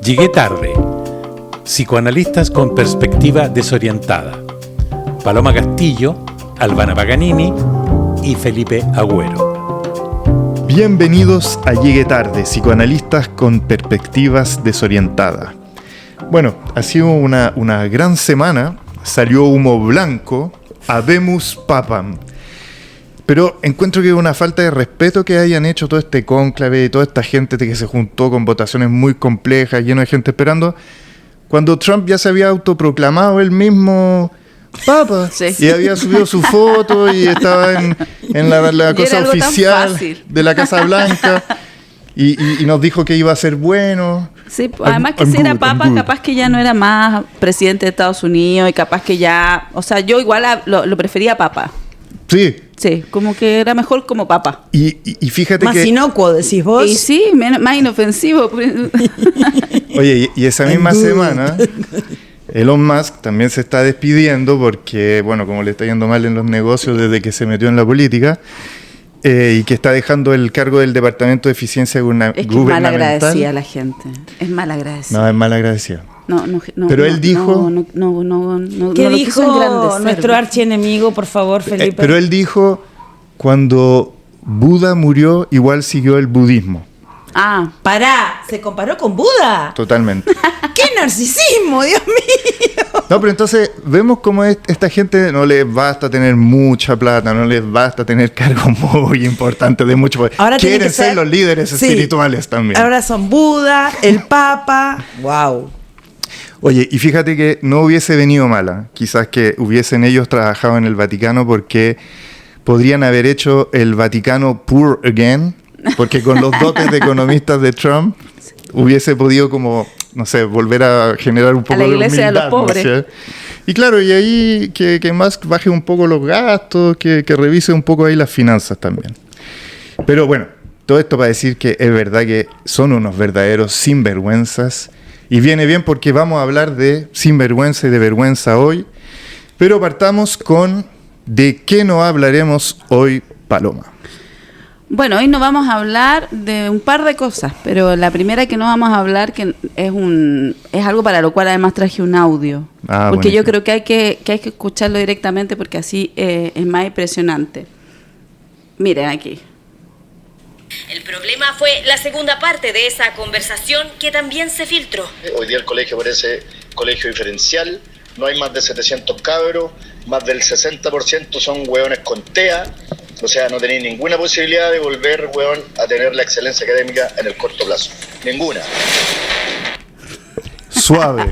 Llegué tarde. Psicoanalistas con perspectiva desorientada. Paloma Castillo, Albana Paganini y Felipe Agüero. Bienvenidos a Llegué tarde, psicoanalistas con perspectivas desorientadas. Bueno, ha sido una gran semana. Salió humo blanco, habemus papam. Pero encuentro que es una falta de respeto que hayan hecho todo este cónclave y toda esta gente que se juntó con votaciones muy complejas, lleno de gente esperando, cuando Trump ya se había autoproclamado él mismo papa, sí. Y había subido su foto y estaba en la cosa oficial de la Casa Blanca y nos dijo que iba a ser bueno. Sí, además que si era papa, capaz que ya no era más presidente de Estados Unidos y capaz que ya, o sea, yo igual lo prefería papa. Sí. Sí, como que era mejor como papa. Y fíjate más que... Más inocuo, decís vos. Y sí, más inofensivo. Oye, y esa misma semana, Elon Musk también se está despidiendo porque, bueno, como le está yendo mal en los negocios desde que se metió en la política, y que está dejando el cargo del Departamento de Eficiencia Gubernamental. Es que es mal agradecida la gente. Es mal agradecida. No, es mal agradecida. No, pero él dijo... ¿Qué dijo nuestro archienemigo, por favor, Felipe? Pero él dijo, cuando Buda murió, igual siguió el budismo. Pará, ¿se comparó con Buda? Totalmente. ¡Qué narcisismo, Dios mío! No, pero entonces vemos cómo esta gente no les basta tener mucha plata, no les basta tener cargos muy importantes de mucho poder. Ahora quieren ser los líderes espirituales también. Ahora son Buda, el Papa. ¡Wow! Oye, y fíjate que no hubiese venido mala. Quizás que hubiesen ellos trabajado en el Vaticano porque podrían haber hecho el Vaticano poor again, porque con los dotes de economistas de Trump hubiese podido como, no sé, volver a generar un poco de humildad. A la iglesia de los pobres. ¿No? Y claro, y ahí que Musk baje un poco los gastos, que revise un poco ahí las finanzas también. Pero bueno, todo esto para decir que es verdad que son unos verdaderos sinvergüenzas. Y viene bien porque vamos a hablar de sinvergüenza y de vergüenza hoy. Pero partamos con ¿de qué no hablaremos hoy, Paloma? Bueno, hoy nos vamos a hablar de un par de cosas, pero la primera que no vamos a hablar que es algo para lo cual además traje un audio. Porque buenísimo. Yo creo que hay que escucharlo directamente porque así es más impresionante. Miren aquí. El problema fue la segunda parte de esa conversación que también se filtró. Hoy día el colegio parece colegio diferencial, no hay más de 700 cabros, más del 60% son hueones con TEA, o sea, no tenéis ninguna posibilidad de volver, hueón, a tener la excelencia académica en el corto plazo. Ninguna. Suave.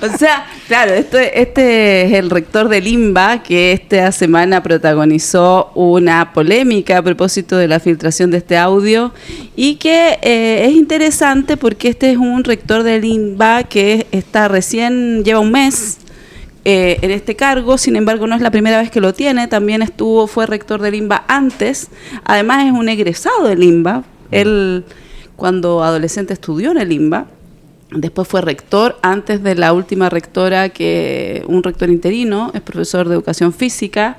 O sea, claro, este es el rector del INBA que esta semana protagonizó una polémica a propósito de la filtración de este audio y que es interesante porque este es un rector del INBA que lleva un mes en este cargo, sin embargo no es la primera vez que lo tiene, también fue rector del INBA antes, además es un egresado del INBA, él cuando adolescente estudió en el INBA. Después fue rector, antes de la última rectora, un rector interino, es profesor de educación física,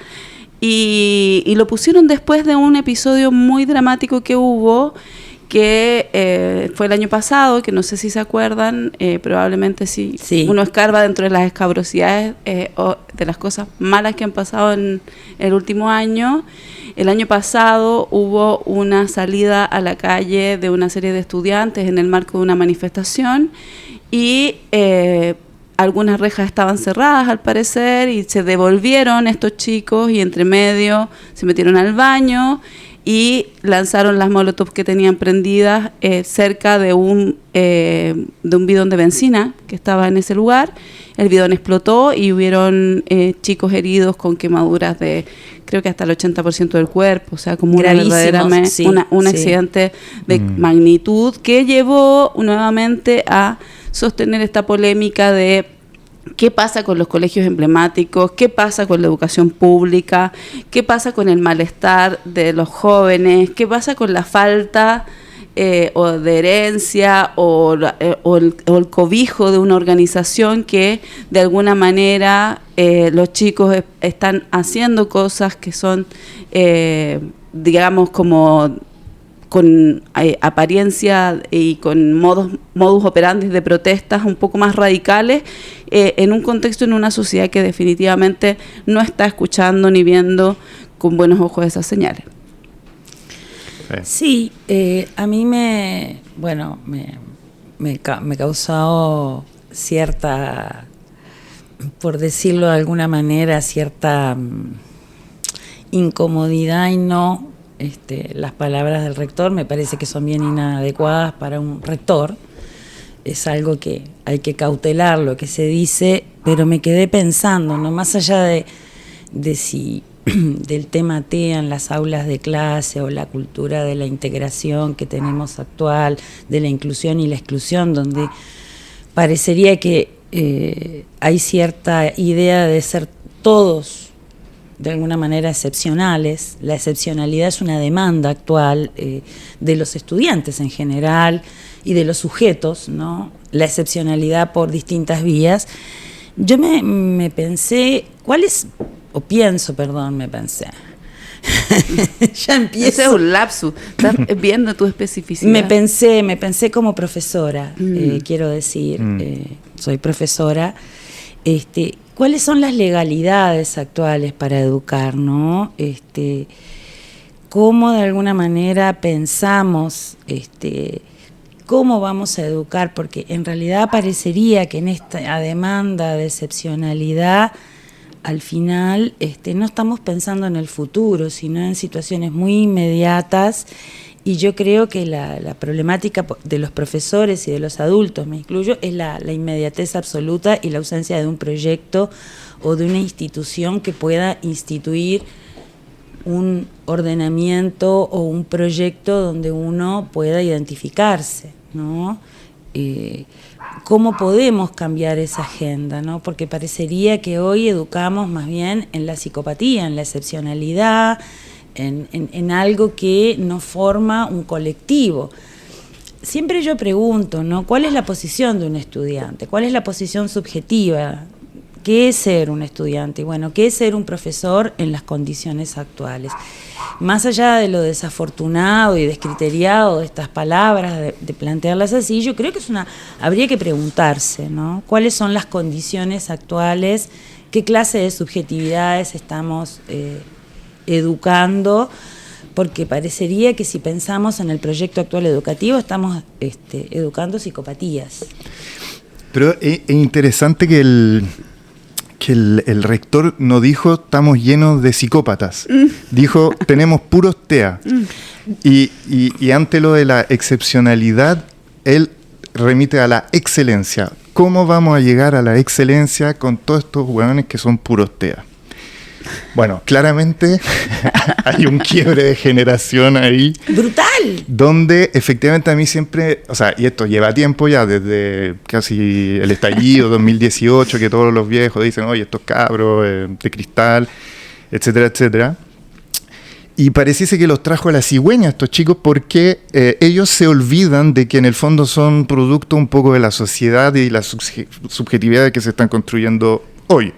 y lo pusieron después de un episodio muy dramático que hubo, que fue el año pasado, que no sé si se acuerdan, probablemente sí. Uno escarba dentro de las escabrosidades o de las cosas malas que han pasado en el último año. El año pasado hubo una salida a la calle de una serie de estudiantes en el marco de una manifestación y algunas rejas estaban cerradas al parecer y se devolvieron estos chicos y entre medio se metieron al baño y lanzaron las molotov que tenían prendidas cerca de un bidón de benzina que estaba en ese lugar. El bidón explotó y hubieron chicos heridos con quemaduras de creo que hasta el 80% del cuerpo, o sea, como un accidente de magnitud que llevó nuevamente a sostener esta polémica de qué pasa con los colegios emblemáticos, qué pasa con la educación pública, qué pasa con el malestar de los jóvenes, qué pasa con la falta o de herencia o el cobijo de una organización que de alguna manera los chicos están haciendo cosas que son digamos como con apariencia y con modus operandi de protestas un poco más radicales, en un contexto, en una sociedad que definitivamente no está escuchando ni viendo con buenos ojos esas señales. Sí, a mí me causó cierta, por decirlo de alguna manera, cierta incomodidad y no las palabras del rector me parece que son bien inadecuadas para un rector. Es algo que hay que cautelar lo que se dice, pero me quedé pensando, no más allá de si del tema TEA en las aulas de clase o la cultura de la integración que tenemos actual, de la inclusión y la exclusión, donde parecería que hay cierta idea de ser todos de alguna manera excepcionales. La excepcionalidad es una demanda actual de los estudiantes en general y de los sujetos, ¿no? La excepcionalidad por distintas vías. Yo me pensé, me pensé. Ya empiezo. Ese es un lapsus, estás viendo tu especificidad. Me pensé como profesora, quiero decir, soy profesora. ¿Cuáles son las legalidades actuales para educar, no? ¿Cómo de alguna manera pensamos cómo vamos a educar? Porque en realidad parecería que en esta demanda de excepcionalidad, al final no estamos pensando en el futuro, sino en situaciones muy inmediatas. Y yo creo que la problemática de los profesores y de los adultos, me incluyo, es la inmediatez absoluta y la ausencia de un proyecto o de una institución que pueda instituir un ordenamiento o un proyecto donde uno pueda identificarse, ¿no? ¿Cómo podemos cambiar esa agenda, ¿no? Porque parecería que hoy educamos más bien en la psicopatía, en la excepcionalidad, en algo que no forma un colectivo. Siempre yo pregunto, ¿no? ¿Cuál es la posición de un estudiante? ¿Cuál es la posición subjetiva? ¿Qué es ser un estudiante? Y bueno, ¿qué es ser un profesor en las condiciones actuales? Más allá de lo desafortunado y descriteriado de estas palabras, de plantearlas así, yo creo que habría que preguntarse, ¿no? ¿Cuáles son las condiciones actuales? ¿Qué clase de subjetividades estamos educando? Porque parecería que si pensamos en el proyecto actual educativo estamos educando psicopatías. Pero es interesante que el rector no dijo estamos llenos de psicópatas, dijo tenemos puros TEA. Y ante lo de la excepcionalidad, él remite a la excelencia. ¿Cómo vamos a llegar a la excelencia con todos estos hueones que son puros TEA? Bueno, claramente hay un quiebre de generación ahí. ¡Brutal! Donde efectivamente a mí siempre, o sea, y esto lleva tiempo ya, desde casi el estallido 2018, que todos los viejos dicen, oye, estos cabros de cristal, etcétera, etcétera. Y pareciese que los trajo a la cigüeña estos chicos porque ellos se olvidan de que en el fondo son producto un poco de la sociedad y las subjetividades que se están construyendo hoy.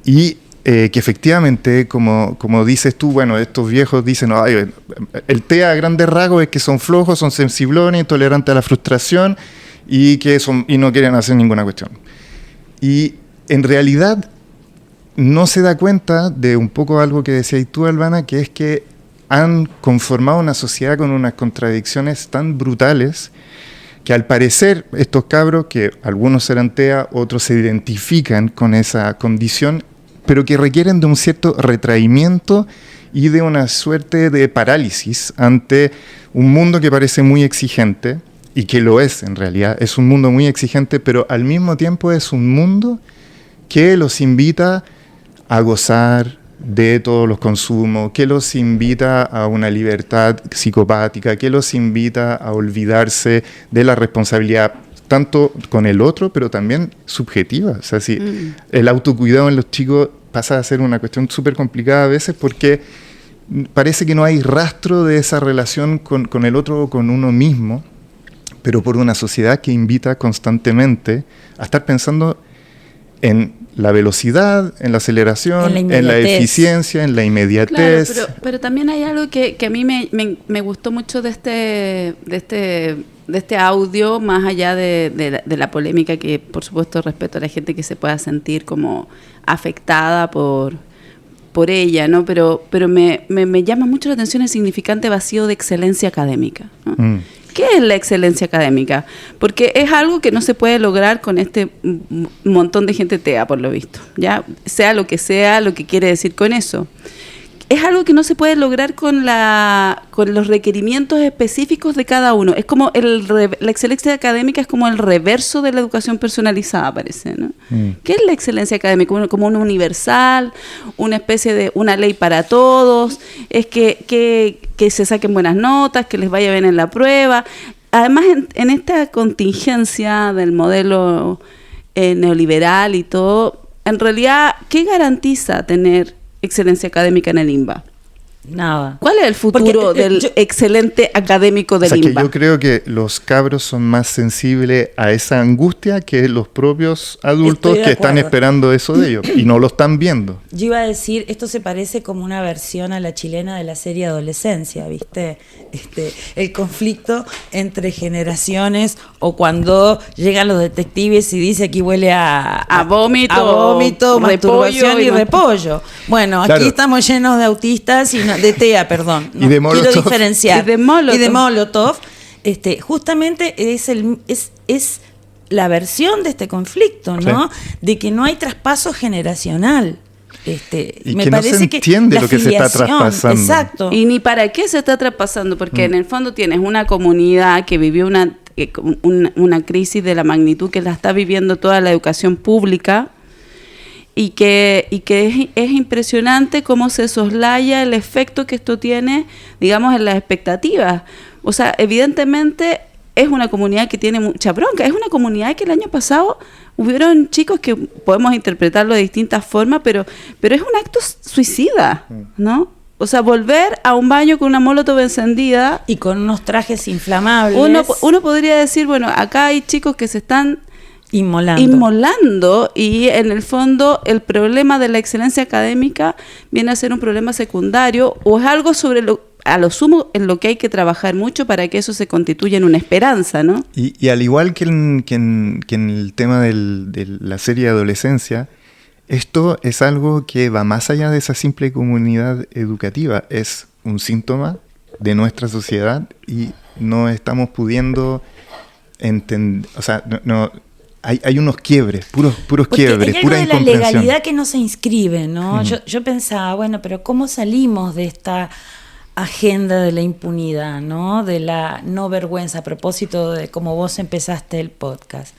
Y que efectivamente, como dices tú, bueno, estos viejos dicen, ay, el TEA a grandes rasgos es que son flojos, son sensiblones, intolerantes a la frustración y no quieren hacer ninguna cuestión. Y en realidad no se da cuenta de un poco algo que decías tú, Albana, que es que han conformado una sociedad con unas contradicciones tan brutales que al parecer estos cabros, que algunos serán TEA, otros se identifican con esa condición, pero que requieren de un cierto retraimiento y de una suerte de parálisis ante un mundo que parece muy exigente, y que lo es en realidad, es un mundo muy exigente, pero al mismo tiempo es un mundo que los invita a gozar de todos los consumos, que los invita a una libertad psicopática, que los invita a olvidarse de la responsabilidad tanto con el otro, pero también subjetiva. O sea, si el autocuidado en los chicos pasa a ser una cuestión súper complicada a veces porque parece que no hay rastro de esa relación con el otro o con uno mismo, pero por una sociedad que invita constantemente a estar pensando en la velocidad, en la aceleración, En la en la inmediatez. eficiencia, en la inmediatez. Claro, pero también hay algo que a mí me gustó mucho de este audio, más allá de la polémica, que por supuesto respeto a la gente que se pueda sentir como afectada por ella, ¿no? Pero me llama mucho la atención el significante vacío de excelencia académica, ¿no? ¿Qué es la excelencia académica? Porque es algo que no se puede lograr con este montón de gente tea, por lo visto, ¿ya? Sea lo que quiere decir con eso. Es algo que no se puede lograr con los requerimientos específicos de cada uno. Es como la excelencia académica es como el reverso de la educación personalizada, parece, ¿no? ¿Qué es la excelencia académica? Como un universal, una especie de una ley para todos, es que se saquen buenas notas, que les vaya bien en la prueba. Además, en esta contingencia del modelo neoliberal y todo, en realidad, ¿qué garantiza tener excelencia académica en el INBA? Nada. ¿Cuál es el futuro del excelente académico del INBA? Que yo creo que los cabros son más sensibles a esa angustia que los propios adultos que están esperando eso de ellos y no lo están viendo. Yo iba a decir, esto se parece como una versión a la chilena de la serie Adolescencia, ¿viste? El conflicto entre generaciones, o cuando llegan los detectives y dice aquí huele a vómito, masturbación y repollo. Bueno, aquí estamos llenos de autistas y de TEA, perdón. Y de Molotov. Quiero diferenciar. Y de Molotov. Justamente es la versión de este conflicto, ¿no? Sí. De que no hay traspaso generacional. Y me que parece no se entiende lo que se está traspasando. Exacto. Y ni para qué se está traspasando, porque en el fondo tienes una comunidad que vivió una crisis de la magnitud que la está viviendo toda la educación pública, y que es impresionante cómo se soslaya el efecto que esto tiene, digamos, en las expectativas. O sea, evidentemente es una comunidad que tiene mucha bronca, es una comunidad que el año pasado hubieron chicos que podemos interpretarlo de distintas formas, pero es un acto suicida, ¿no? O sea, volver a un baño con una molotov encendida. Y con unos trajes inflamables. Uno podría decir, bueno, acá hay chicos que se están inmolando, y en el fondo el problema de la excelencia académica viene a ser un problema secundario, o es algo a lo sumo en lo que hay que trabajar mucho para que eso se constituya en una esperanza, ¿no? Y al igual que en el tema de la serie de adolescencia, esto es algo que va más allá de esa simple comunidad educativa, es un síntoma de nuestra sociedad y no estamos pudiendo entender, o sea, hay unos quiebres, puros quiebres, pura incomprensión. Hay algo de la legalidad que no se inscribe, ¿no? Yo pensaba, bueno, pero ¿cómo salimos de esta agenda de la impunidad, ¿no? De la no vergüenza, a propósito de cómo vos empezaste el podcast?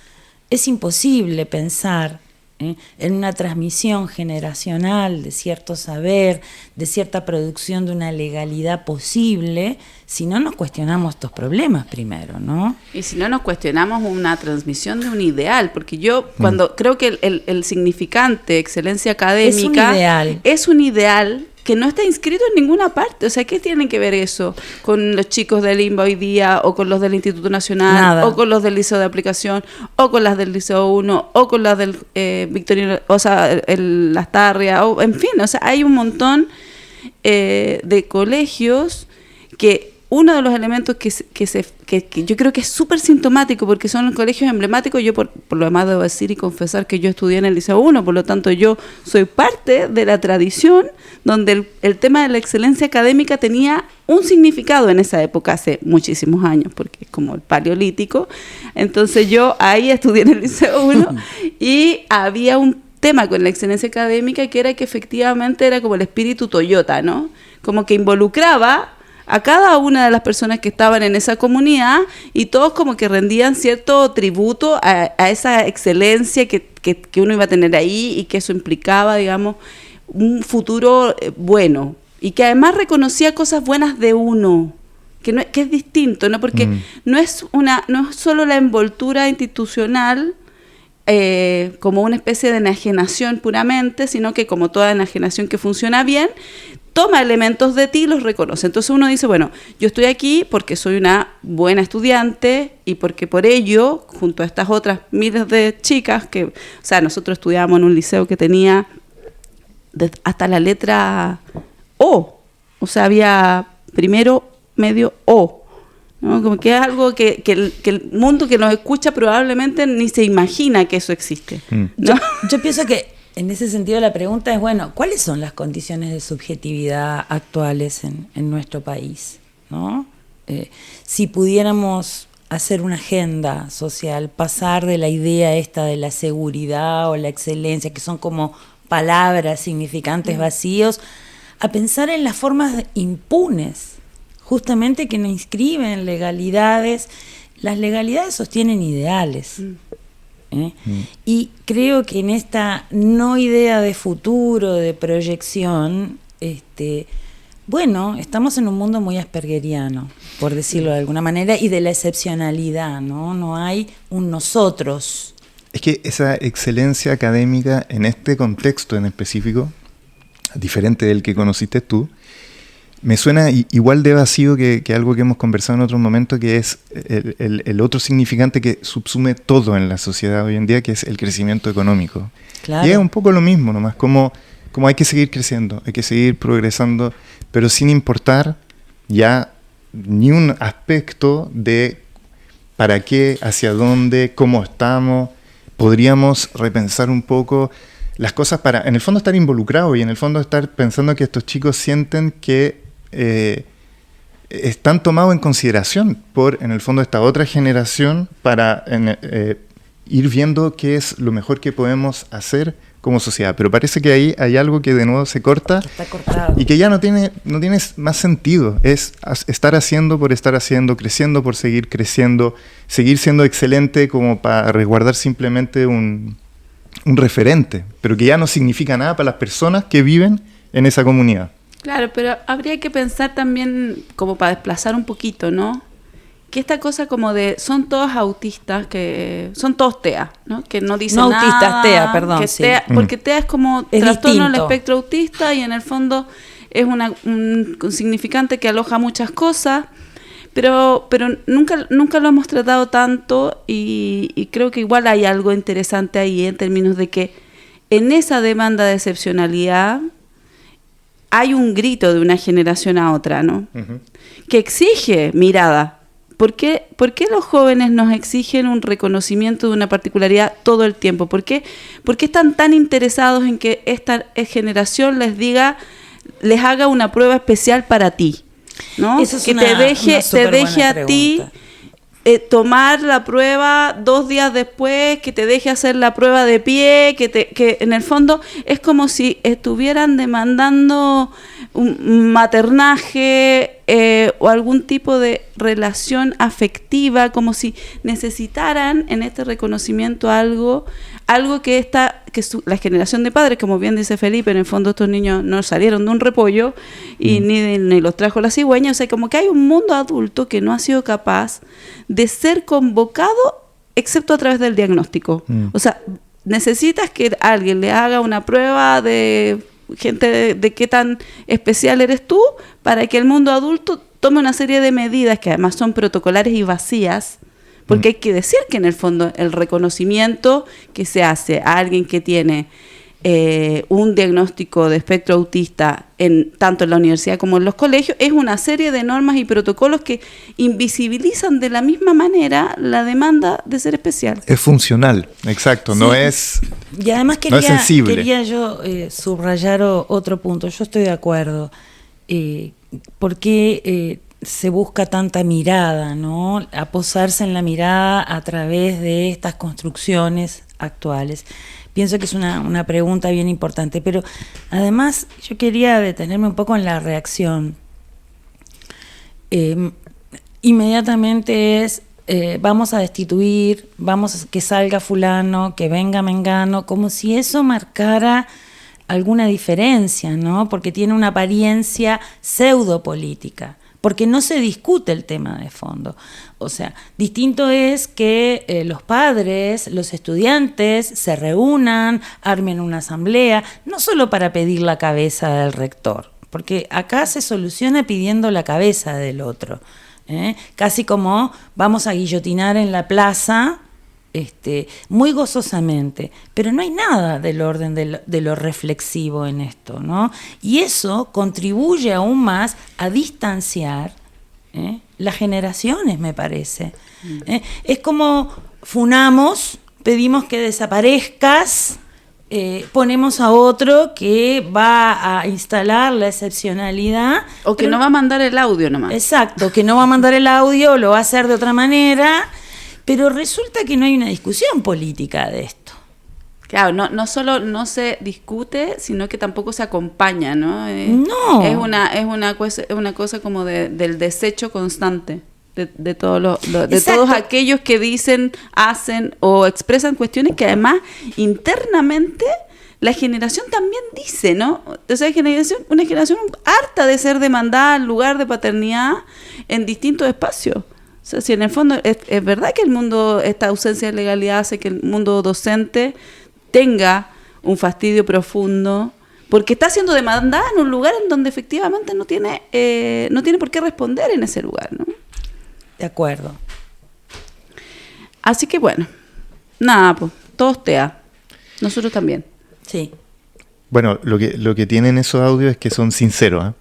Es imposible pensar en una transmisión generacional de cierto saber, de cierta producción de una legalidad posible, si no nos cuestionamos estos problemas primero, ¿no? Y si no nos cuestionamos una transmisión de un ideal, porque yo cuando creo que el significante excelencia académica es un ideal que no está inscrito en ninguna parte. O sea, ¿qué tienen que ver eso con los chicos del INBA hoy día, o con los del Instituto Nacional, Nada. o con los del Liceo de Aplicación, o con las del Liceo 1, o con las del Victorino, o sea, el Lastarria, o en fin, o sea, hay un montón de colegios que uno de los elementos que yo creo que es súper sintomático, porque son colegios emblemáticos. Yo por lo demás debo decir y confesar que yo estudié en el Liceo 1, por lo tanto yo soy parte de la tradición donde el tema de la excelencia académica tenía un significado en esa época, hace muchísimos años, porque es como el paleolítico. Entonces yo ahí estudié en el Liceo 1 y había un tema con la excelencia académica que era que efectivamente era como el espíritu Toyota, ¿no? Como que involucraba a cada una de las personas que estaban en esa comunidad, y todos como que rendían cierto tributo a esa excelencia que uno iba a tener ahí, y que eso implicaba, digamos, un futuro bueno, y que además reconocía cosas buenas de uno, que es distinto, ¿no? Porque no es solo la envoltura institucional como una especie de enajenación puramente, sino que, como toda enajenación que funciona bien, toma elementos de ti y los reconoce. Entonces uno dice, bueno, yo estoy aquí porque soy una buena estudiante y porque por ello, junto a estas otras miles de chicas que, o sea, nosotros estudiábamos en un liceo que tenía hasta la letra O sea, había primero, medio, O, ¿no? Como que es algo que el mundo que nos escucha probablemente ni se imagina que eso existe, ¿no? Yo pienso que en ese sentido la pregunta es, bueno, ¿cuáles son las condiciones de subjetividad actuales en nuestro país, ¿no? Si pudiéramos hacer una agenda social, pasar de la idea esta de la seguridad o la excelencia, que son como palabras, significantes vacíos, a pensar en las formas impunes, justamente que nos inscriben legalidades. Las legalidades sostienen ideales. Y creo que en esta no idea de futuro, de proyección, bueno, estamos en un mundo muy aspergeriano, por decirlo de alguna manera, y de la excepcionalidad, ¿no? No hay un nosotros. Es que esa excelencia académica en este contexto en específico, diferente del que conociste tú, me suena igual de vacío que algo que hemos conversado en otro momento, que es el otro significante que subsume todo en la sociedad hoy en día, que es el crecimiento económico. Claro. Y es un poco lo mismo, nomás, como hay que seguir creciendo, hay que seguir progresando, pero sin importar ya ni un aspecto de para qué, hacia dónde, cómo estamos. Podríamos repensar un poco las cosas para, en el fondo, estar involucrados y en el fondo estar pensando que estos chicos sienten que están tomados en consideración por, en el fondo, esta otra generación para ir viendo qué es lo mejor que podemos hacer como sociedad. Pero parece que ahí hay algo que de nuevo se corta. Está cortado. Y que ya no tiene más sentido. Es estar haciendo por estar haciendo, creciendo por seguir creciendo, seguir siendo excelente como para resguardar simplemente un referente, pero que ya no significa nada para las personas que viven en esa comunidad. Claro, pero habría que pensar también, como para desplazar un poquito, ¿no? Que esta cosa como de, son todos autistas, que son todos TEA, ¿no? Que no dicen no nada. autistas, TEA, perdón. Que Sí. TEA, porque TEA es como Es trastorno del distinto. espectro autista y en el fondo es un significante que aloja muchas cosas, pero nunca lo hemos tratado tanto y creo que igual hay algo interesante ahí en términos de que en esa demanda de excepcionalidad hay un grito de una generación a otra, ¿no? Uh-huh. Que exige mirada. ¿Por qué los jóvenes nos exigen un reconocimiento de una particularidad todo el tiempo? ¿Por qué están tan interesados en que esta generación les haga una prueba especial para ti? ¿No? Eso es que una te deje superbuena a ti tomar la prueba 2 días después, que te deje hacer la prueba de pie, que en el fondo es como si estuvieran demandando un maternaje o algún tipo de relación afectiva, como si necesitaran en este reconocimiento algo que la generación de padres, como bien dice Felipe, en el fondo estos niños no salieron de un repollo y ni los trajo la cigüeña, o sea, como que hay un mundo adulto que no ha sido capaz de ser convocado excepto a través del diagnóstico. O sea, necesitas que alguien le haga una prueba de gente de qué tan especial eres tú para que el mundo adulto tome una serie de medidas que además son protocolares y vacías, porque hay que decir que en el fondo el reconocimiento que se hace a alguien que tiene un diagnóstico de espectro autista tanto en la universidad como en los colegios es una serie de normas y protocolos que invisibilizan de la misma manera la demanda de ser especial. Es funcional, exacto, Sí. no es... Y además No es sensible. quería yo subrayar otro punto. Yo estoy de acuerdo. ¿Por qué se busca tanta mirada, ¿no? A posarse en la mirada a través de estas construcciones actuales? Pienso que es una pregunta bien importante, pero además yo quería detenerme un poco en la reacción. Inmediatamente es, vamos a destituir, vamos a que salga fulano, que venga mengano, como si eso marcara alguna diferencia, ¿no? Porque tiene una apariencia pseudopolítica, porque no se discute el tema de fondo. O sea, distinto es que los padres, los estudiantes se reúnan, armen una asamblea, no solo para pedir la cabeza del rector, porque acá se soluciona pidiendo la cabeza del otro, casi como vamos a guillotinar en la plaza, muy gozosamente, pero no hay nada del orden de lo reflexivo en esto, ¿no? Y eso contribuye aún más a distanciar las generaciones, me parece. Es como funamos, pedimos que desaparezcas, ponemos a otro que va a instalar la excepcionalidad. O que no va a mandar el audio nomás. Exacto, que no va a mandar el audio, lo va a hacer de otra manera, pero resulta que no hay una discusión política de esto. Claro, no solo no se discute, sino que tampoco se acompaña, ¿no? No. Es una cosa como del desecho constante de todos todos aquellos que dicen, hacen o expresan cuestiones que además internamente la generación también dice, ¿no? O sea, una generación harta de ser demandada al lugar de paternidad en distintos espacios. O sea, si en el fondo es verdad que esta ausencia de legalidad hace que el mundo docente tenga un fastidio profundo, porque está siendo demandada en un lugar en donde efectivamente no tiene por qué responder en ese lugar, ¿no? De acuerdo. Así que bueno, nada, pues, todos TEA. Nosotros también. Sí. Bueno, lo que tienen esos audios es que son sinceros, ¿eh?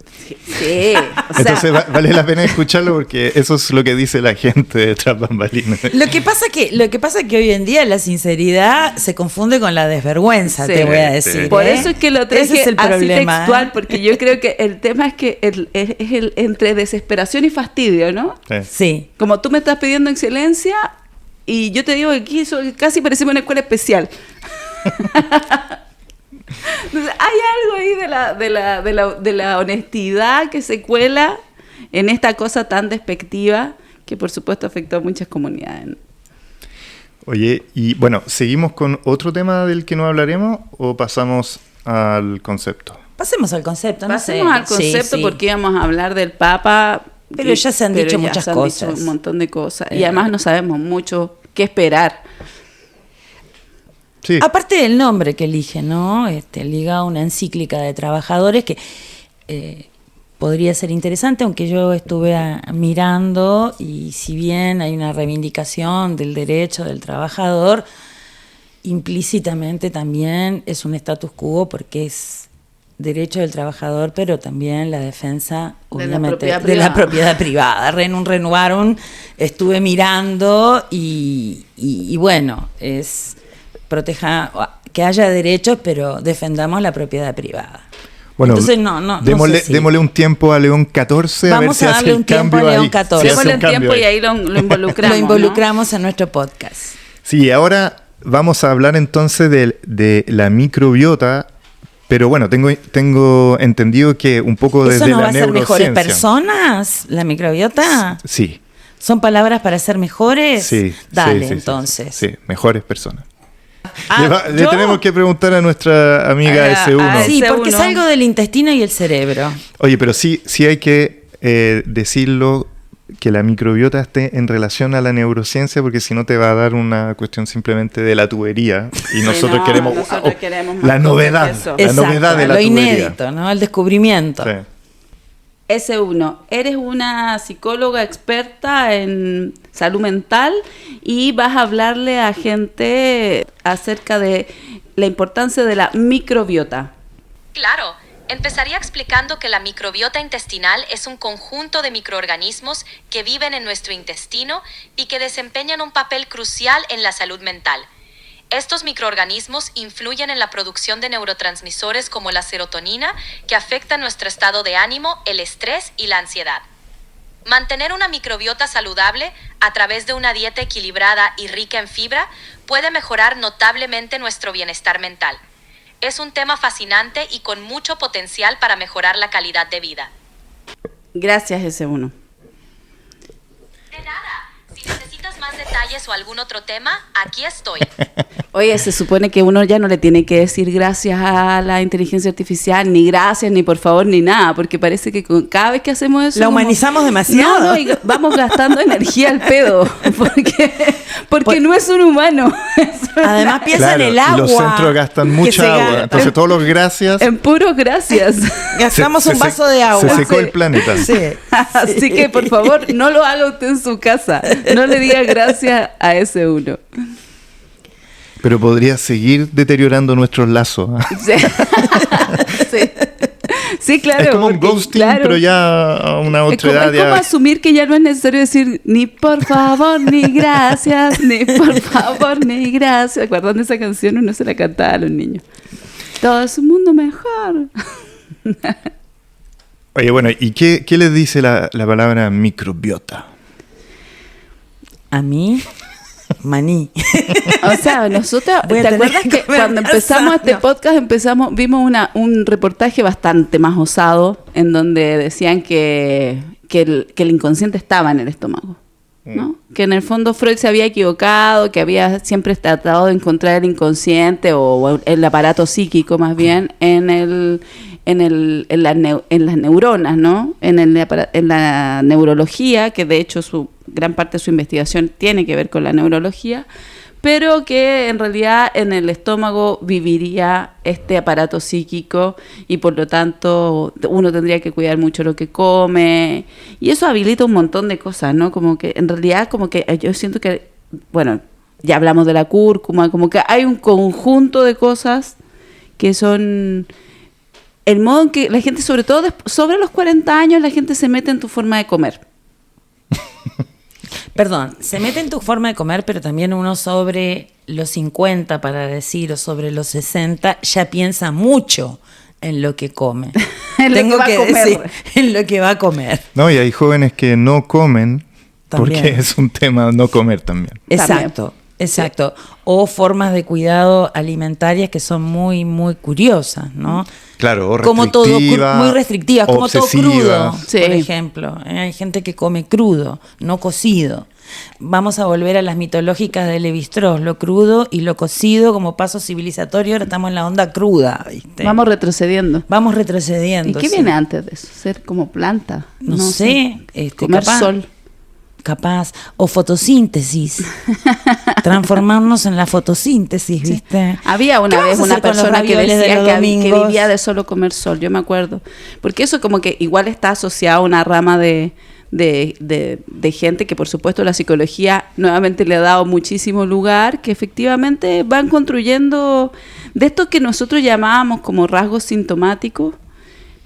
Sí. Entonces vale la pena escucharlo porque eso es lo que dice la gente de tras bambalinas. Lo que pasa que hoy en día la sinceridad se confunde con la desvergüenza, Sí, te voy a decir. Por eso es que lo traje Ese es el así problema, textual, porque yo creo que el tema es que es el entre desesperación y fastidio, ¿no? Sí. Como tú me estás pidiendo excelencia y yo te digo que aquí casi parecemos una escuela especial. Entonces, hay algo ahí de la honestidad que se cuela en esta cosa tan despectiva que por supuesto afectó a muchas comunidades. Oye, y bueno, ¿seguimos con otro tema del que no hablaremos o pasamos al concepto? Pasemos al concepto, no sé. Pasemos al concepto, Sí. porque íbamos a hablar del Papa. Pero ya se han dicho muchas cosas. Dicho un montón de cosas. Y además no sabemos mucho qué esperar. Sí. Aparte del nombre que elige, ¿no? Liga a una encíclica de trabajadores que podría ser interesante, aunque yo estuve mirando y si bien hay una reivindicación del derecho del trabajador, implícitamente también es un status quo porque es derecho del trabajador, pero también la defensa, obviamente, de la propiedad privada. Renovaron, estuve mirando y bueno, es proteja, que haya derechos, pero defendamos la propiedad privada. Bueno, entonces démosle un tiempo a León XIV. Vamos a darle un tiempo a León XIV. Démosle un tiempo y ahí lo involucramos. Lo involucramos en nuestro podcast. Sí, ahora vamos a hablar entonces de la microbiota, pero bueno, tengo entendido que un poco desde la neurociencia. ¿Eso nos va a hacer mejores personas, la microbiota? Sí. ¿Son palabras para ser mejores? Sí. Dale, sí, entonces. Sí, mejores personas. Le tenemos que preguntar a nuestra amiga S1. Sí, porque es algo del intestino y el cerebro. Oye, pero sí hay que decirlo, que la microbiota esté en relación a la neurociencia, porque si no te va a dar una cuestión simplemente de la tubería y nosotros queremos la novedad, Exacto, novedad de la lo tubería. Inédito, ¿no? El descubrimiento. Sí. S1, eres una psicóloga experta en salud mental y vas a hablarle a gente acerca de la importancia de la microbiota. Claro, empezaría explicando que la microbiota intestinal es un conjunto de microorganismos que viven en nuestro intestino y que desempeñan un papel crucial en la salud mental. Estos microorganismos influyen en la producción de neurotransmisores como la serotonina, que afectan nuestro estado de ánimo, el estrés y la ansiedad. Mantener una microbiota saludable a través de una dieta equilibrada y rica en fibra puede mejorar notablemente nuestro bienestar mental. Es un tema fascinante y con mucho potencial para mejorar la calidad de vida. Gracias, S1. De nada. Si necesitas más detalles o algún otro tema, aquí estoy. Oye, se supone que uno ya no le tiene que decir gracias a la inteligencia artificial, ni gracias, ni por favor, ni nada, porque parece que cada vez que hacemos eso... La humanizamos demasiado. No, y vamos gastando energía al pedo, porque no es un humano. Además piensa en el agua. Y los centros gastan mucha agua. Entonces todos los gracias... En puros gracias. Gastamos un vaso de agua. Se secó el planeta. Sí. Así que, por favor, no lo haga usted en su casa. No le diga gracias a ese uno. Pero podría seguir deteriorando nuestros lazos. Sí. Sí. Sí, claro. Es como un ghosting, claro, pero ya a una otra edad. Es como asumir que ya no es necesario decir ni por favor, ni gracias, ni por favor, ni gracias. ¿Acuerdan de esa canción? Uno se la cantaba a los niños. Todo es un mundo mejor. Oye, bueno, ¿y qué les dice la palabra microbiota? A mí, maní. O sea, nosotros, Voy a ¿te tener acuerdas que que comer cuando más empezamos este sano? podcast vimos un reportaje bastante más osado en donde decían que el inconsciente estaba en el estómago, ¿no? Que en el fondo Freud se había equivocado, que había siempre tratado de encontrar el inconsciente o el aparato psíquico más bien en las neuronas, ¿no? En la neurología, que de hecho gran parte de su investigación tiene que ver con la neurología, pero que en realidad en el estómago viviría este aparato psíquico y por lo tanto uno tendría que cuidar mucho lo que come, y eso habilita un montón de cosas, ¿no? Como que en realidad como que yo siento que, bueno, ya hablamos de la cúrcuma, como que hay un conjunto de cosas que son el modo en que la gente, sobre todo sobre los 40 años, la gente se mete en tu forma de comer. Perdón, se mete en tu forma de comer, pero también uno sobre los 50, para decir, o sobre los 60, ya piensa mucho en lo que come. Tengo que decir, en lo que va a comer. No, y hay jóvenes que no comen También. porque es un tema no comer también. Exacto. Exacto. O formas de cuidado alimentarias que son muy, muy curiosas, ¿no? Claro, o como todo restrictiva, muy restrictivas, como todo obsesiva. crudo, Sí. por ejemplo. Hay gente que come crudo, no cocido. Vamos a volver a las mitológicas de Lévi-Strauss, lo crudo y lo cocido como paso civilizatorio. Ahora estamos en la onda cruda, ¿viste? Vamos retrocediendo. Vamos retrocediendo. ¿Y qué sí. viene antes de eso? ¿Ser como planta? No sé. Comer capaz- sol. Capaz. O fotosíntesis. Transformarnos en la fotosíntesis, ¿viste? Había ¿Qué una vamos vez a una hacer con los persona que ravioles de decía los que domingos? vivía de solo comer sol, yo me acuerdo. Porque eso como que igual está asociado a una rama de gente que por supuesto la psicología nuevamente le ha dado muchísimo lugar, que efectivamente van construyendo de esto que nosotros llamábamos como rasgos sintomáticos,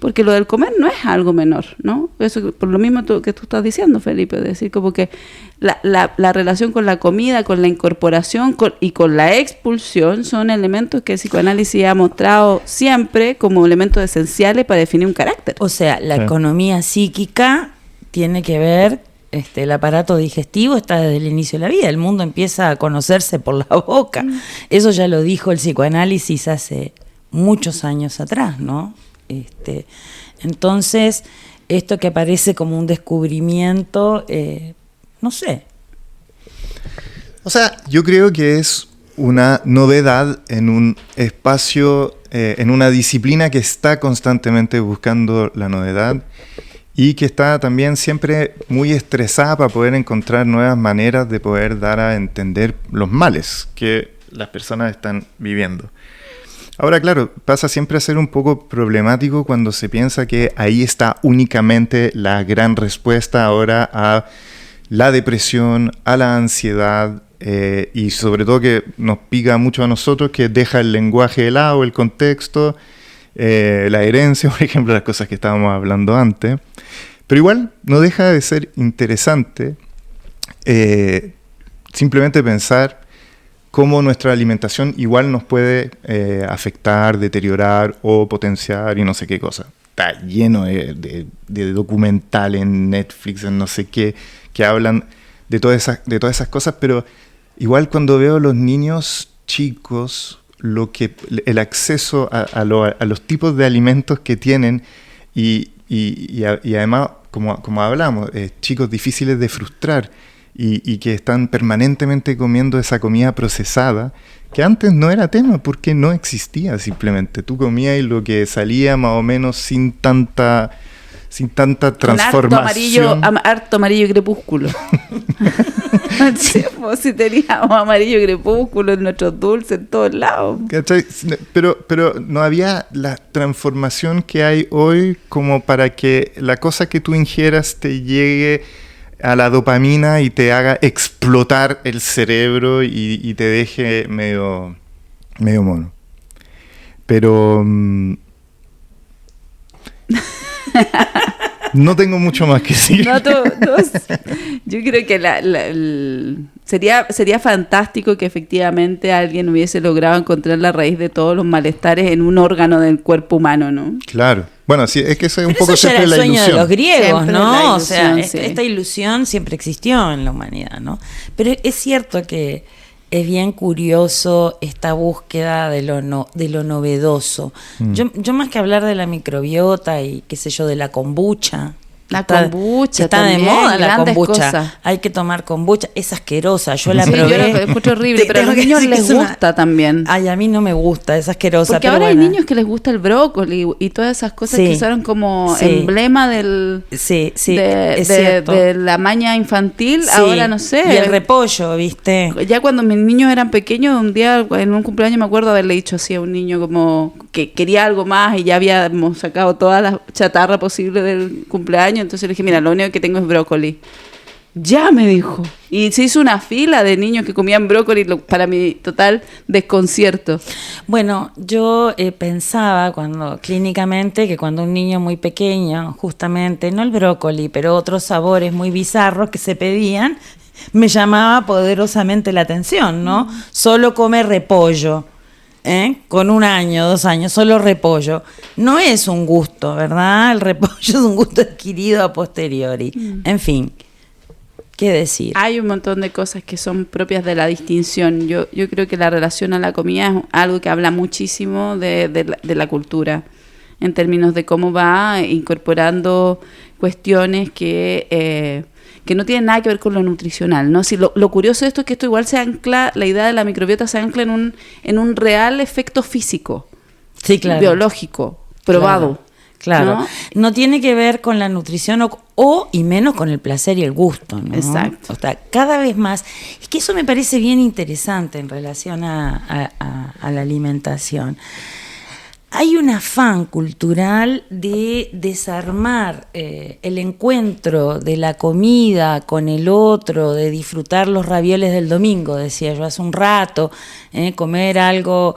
porque lo del comer no es algo menor, ¿no? Eso por lo mismo que tú estás diciendo, Felipe, es decir, como que la relación con la comida, con la incorporación y con la expulsión son elementos que el psicoanálisis ha mostrado siempre como elementos esenciales para definir un carácter. O sea, la Sí. economía psíquica tiene que ver, el aparato digestivo está desde el inicio de la vida. El mundo empieza a conocerse por la boca. Eso ya lo dijo el psicoanálisis hace muchos años atrás, ¿no? Entonces, esto que aparece como un descubrimiento, no sé. O sea, yo creo que es una novedad en un espacio, en una disciplina que está constantemente buscando la novedad y que está también siempre muy estresada para poder encontrar nuevas maneras de poder dar a entender los males que las personas están viviendo. Ahora, claro, pasa siempre a ser un poco problemático cuando se piensa que ahí está únicamente la gran respuesta ahora a la depresión, a la ansiedad, y sobre todo que nos pica mucho a nosotros, que deja el lenguaje de lado, el contexto, la herencia, por ejemplo, las cosas que estábamos hablando antes. Pero igual no deja de ser interesante simplemente pensar cómo nuestra alimentación igual nos puede afectar, deteriorar o potenciar y no sé qué cosa. Está lleno de documentales en Netflix, en no sé qué, que hablan de todas esas cosas, pero igual cuando veo a los niños chicos, el acceso a los tipos de alimentos que tienen y además, como hablamos, chicos difíciles de frustrar, y que están permanentemente comiendo esa comida procesada, que antes no era tema porque no existía simplemente. Tú comías y lo que salía más o menos sin tanta transformación. Harto amarillo crepúsculo. Sí, pues, si teníamos amarillo crepúsculo en nuestros dulces en todos lados. ¿Cachai? Pero no había la transformación que hay hoy como para que la cosa que tú ingieras te llegue a la dopamina y te haga explotar el cerebro y te deje medio mono. Pero no tengo mucho más que decir. Yo creo que sería fantástico que efectivamente alguien hubiese logrado encontrar la raíz de todos los malestares en un órgano del cuerpo humano, ¿no? Claro. Bueno, sí, es que eso es un Pero poco eso ya siempre era el la sueño ilusión. de los griegos, Siempre ¿no? la O sea, ilusión, sí. esta ilusión siempre existió en la humanidad, ¿no? Pero es cierto que es bien curioso esta búsqueda de lo novedoso. Yo más que hablar de la microbiota y qué sé yo, de la kombucha. La kombucha está también, de moda la grandes kombucha. cosas. Hay que tomar kombucha, es asquerosa. Yo la Sí, probé. yo la encuentro horrible, pero a Tengo los que niños decir que les es una- gusta también. Ay, a mí no me gusta, es asquerosa. Porque pero ahora bueno. hay niños que les gusta el brócoli y todas esas cosas Sí. que son como Sí. emblema del Sí, de, es de- cierto. de la maña infantil. Sí, Ahora no sé. Y el repollo, ¿viste? Ya cuando mis niños eran pequeños, un día en un cumpleaños me acuerdo haberle dicho así a un niño como que quería algo más y ya habíamos sacado toda la chatarra posible del cumpleaños. Entonces le dije, mira, lo único que tengo es brócoli. Ya, me dijo. Y se hizo una fila de niños que comían brócoli para mi total desconcierto. Bueno, yo pensaba clínicamente que cuando un niño muy pequeño, justamente, no el brócoli, pero otros sabores muy bizarros que se pedían, me llamaba poderosamente la atención, ¿no? Solo come repollo, con 1 año, 2 años, solo repollo. No es un gusto, ¿verdad? El repollo es un gusto adquirido a posteriori. En fin, ¿qué decir? Hay un montón de cosas que son propias de la distinción. Yo creo que la relación a la comida es algo que habla muchísimo de la cultura, en términos de cómo va incorporando cuestiones que no tienen nada que ver con lo nutricional, ¿no? Si lo curioso de esto es que esto igual se ancla, la idea de la microbiota se ancla en un real efecto físico, Sí, claro. biológico, probado. Claro. ¿no? No tiene que ver con la nutrición y menos con el placer y el gusto, ¿no? Exacto. O sea, cada vez más. Es que eso me parece bien interesante en relación a la alimentación. Hay un afán cultural de desarmar el encuentro de la comida con el otro, de disfrutar los ravioles del domingo, decía yo hace un rato, comer algo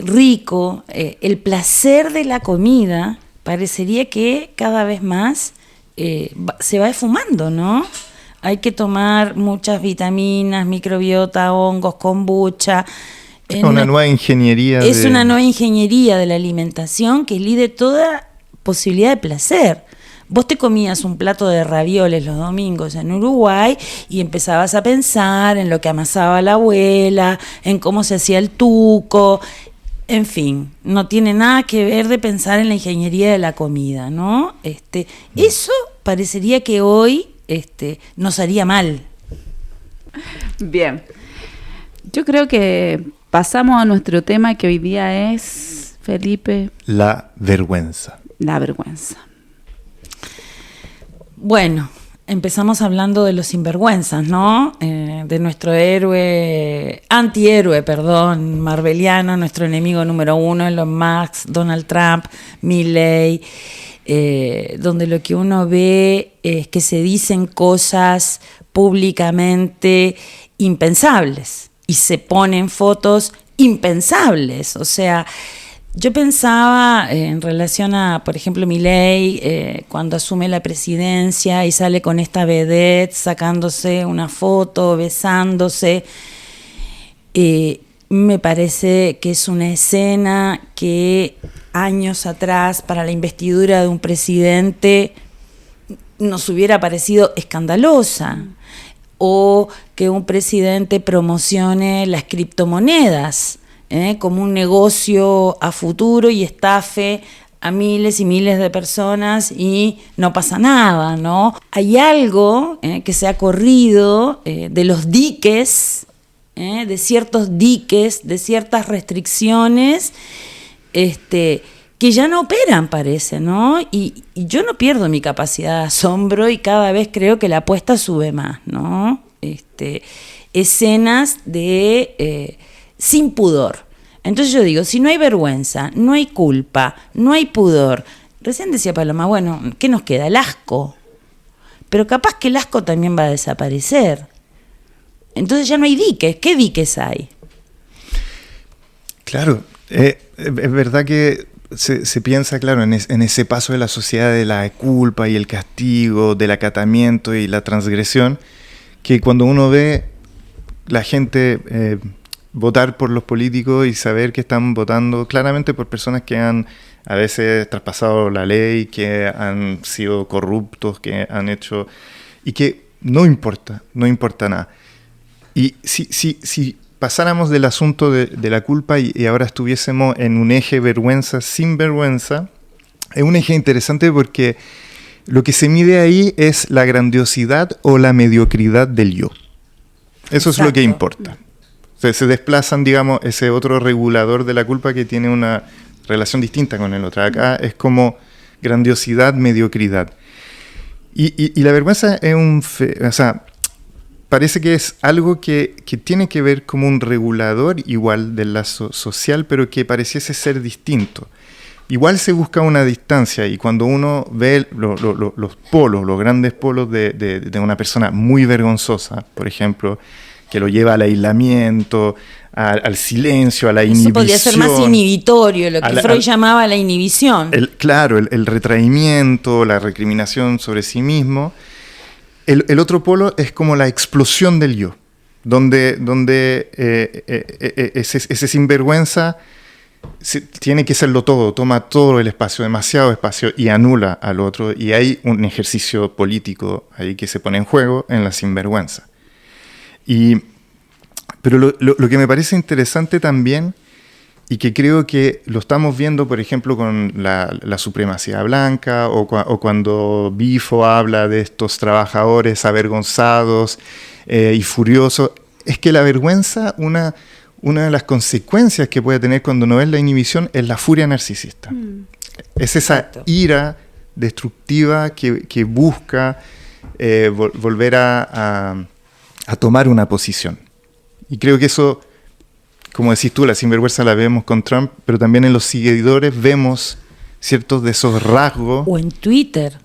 rico, el placer de la comida parecería que cada vez más se va esfumando, ¿no? Hay que tomar muchas vitaminas, microbiota, hongos, kombucha. Es una nueva ingeniería. Es una nueva ingeniería de la alimentación que elide toda posibilidad de placer. Vos te comías un plato de ravioles los domingos en Uruguay y empezabas a pensar en lo que amasaba la abuela, en cómo se hacía el tuco. En fin, no tiene nada que ver de pensar en la ingeniería de la comida, ¿no? Eso parecería que hoy nos haría mal. Bien. Yo creo que pasamos a nuestro tema que hoy día es, Felipe, La vergüenza. la vergüenza. Bueno, empezamos hablando de los sinvergüenzas, ¿no? De nuestro antihéroe, marveliano, nuestro enemigo número 1, Elon Musk, Donald Trump, Milley, donde lo que uno ve es que se dicen cosas públicamente impensables y se ponen fotos impensables, o sea... Yo pensaba en relación a, por ejemplo, Milei, cuando asume la presidencia y sale con esta vedette sacándose una foto, besándose. Me parece que es una escena que años atrás, para la investidura de un presidente, nos hubiera parecido escandalosa. O que un presidente promocione las criptomonedas como un negocio a futuro y estafe a miles y miles de personas y no pasa nada, ¿no? Hay algo que se ha corrido de los diques, de ciertos diques, de ciertas restricciones, que ya no operan, parece, ¿no? Y yo no pierdo mi capacidad de asombro y cada vez creo que la apuesta sube más, ¿no? Escenas de sin pudor. Entonces yo digo, si no hay vergüenza, no hay culpa, no hay pudor. Recién decía Paloma, bueno, ¿qué nos queda? El asco. Pero capaz que el asco también va a desaparecer. Entonces ya no hay diques. ¿Qué diques hay? Claro, es verdad que se piensa, claro, en ese paso de la sociedad de la culpa y el castigo, del acatamiento y la transgresión, que cuando uno ve la gente votar por los políticos y saber que están votando claramente por personas que han a veces traspasado la ley, que han sido corruptos, que han hecho... y que no importa nada. Y si pasáramos del asunto de la culpa y ahora estuviésemos en un eje vergüenza sin vergüenza, es un eje interesante porque lo que se mide ahí es la grandiosidad o la mediocridad del yo. Eso Exacto. Es lo que importa. Se desplazan, digamos, ese otro regulador de la culpa que tiene una relación distinta con el otro. Acá es como grandiosidad, mediocridad. Y la vergüenza es o sea, parece que es algo que tiene que ver como un regulador igual del lazo social, pero que pareciese ser distinto. Igual se busca una distancia y cuando uno ve los polos, los grandes polos de una persona muy vergonzosa, por ejemplo, que lo lleva al aislamiento, al silencio, a la inhibición. Eso podría ser más inhibitorio, lo que Freud llamaba la inhibición. Claro, el retraimiento, la recriminación sobre sí mismo. El otro polo es como la explosión del yo, donde ese sinvergüenza tiene que serlo todo, toma todo el espacio, demasiado espacio, y anula al otro. Y hay un ejercicio político ahí que se pone en juego en la sinvergüenza. Pero lo que me parece interesante también, y que creo que lo estamos viendo, por ejemplo, con la supremacía blanca, o cuando Bifo habla de estos trabajadores avergonzados y furiosos, es que la vergüenza, una de las consecuencias que puede tener cuando no es la inhibición, es la furia narcisista. Es esa Exacto. ira destructiva que busca volver a tomar una posición. Y creo que eso, como decís tú, la sinvergüenza la vemos con Trump, pero también en los seguidores vemos ciertos de esos rasgos. O en Twitter.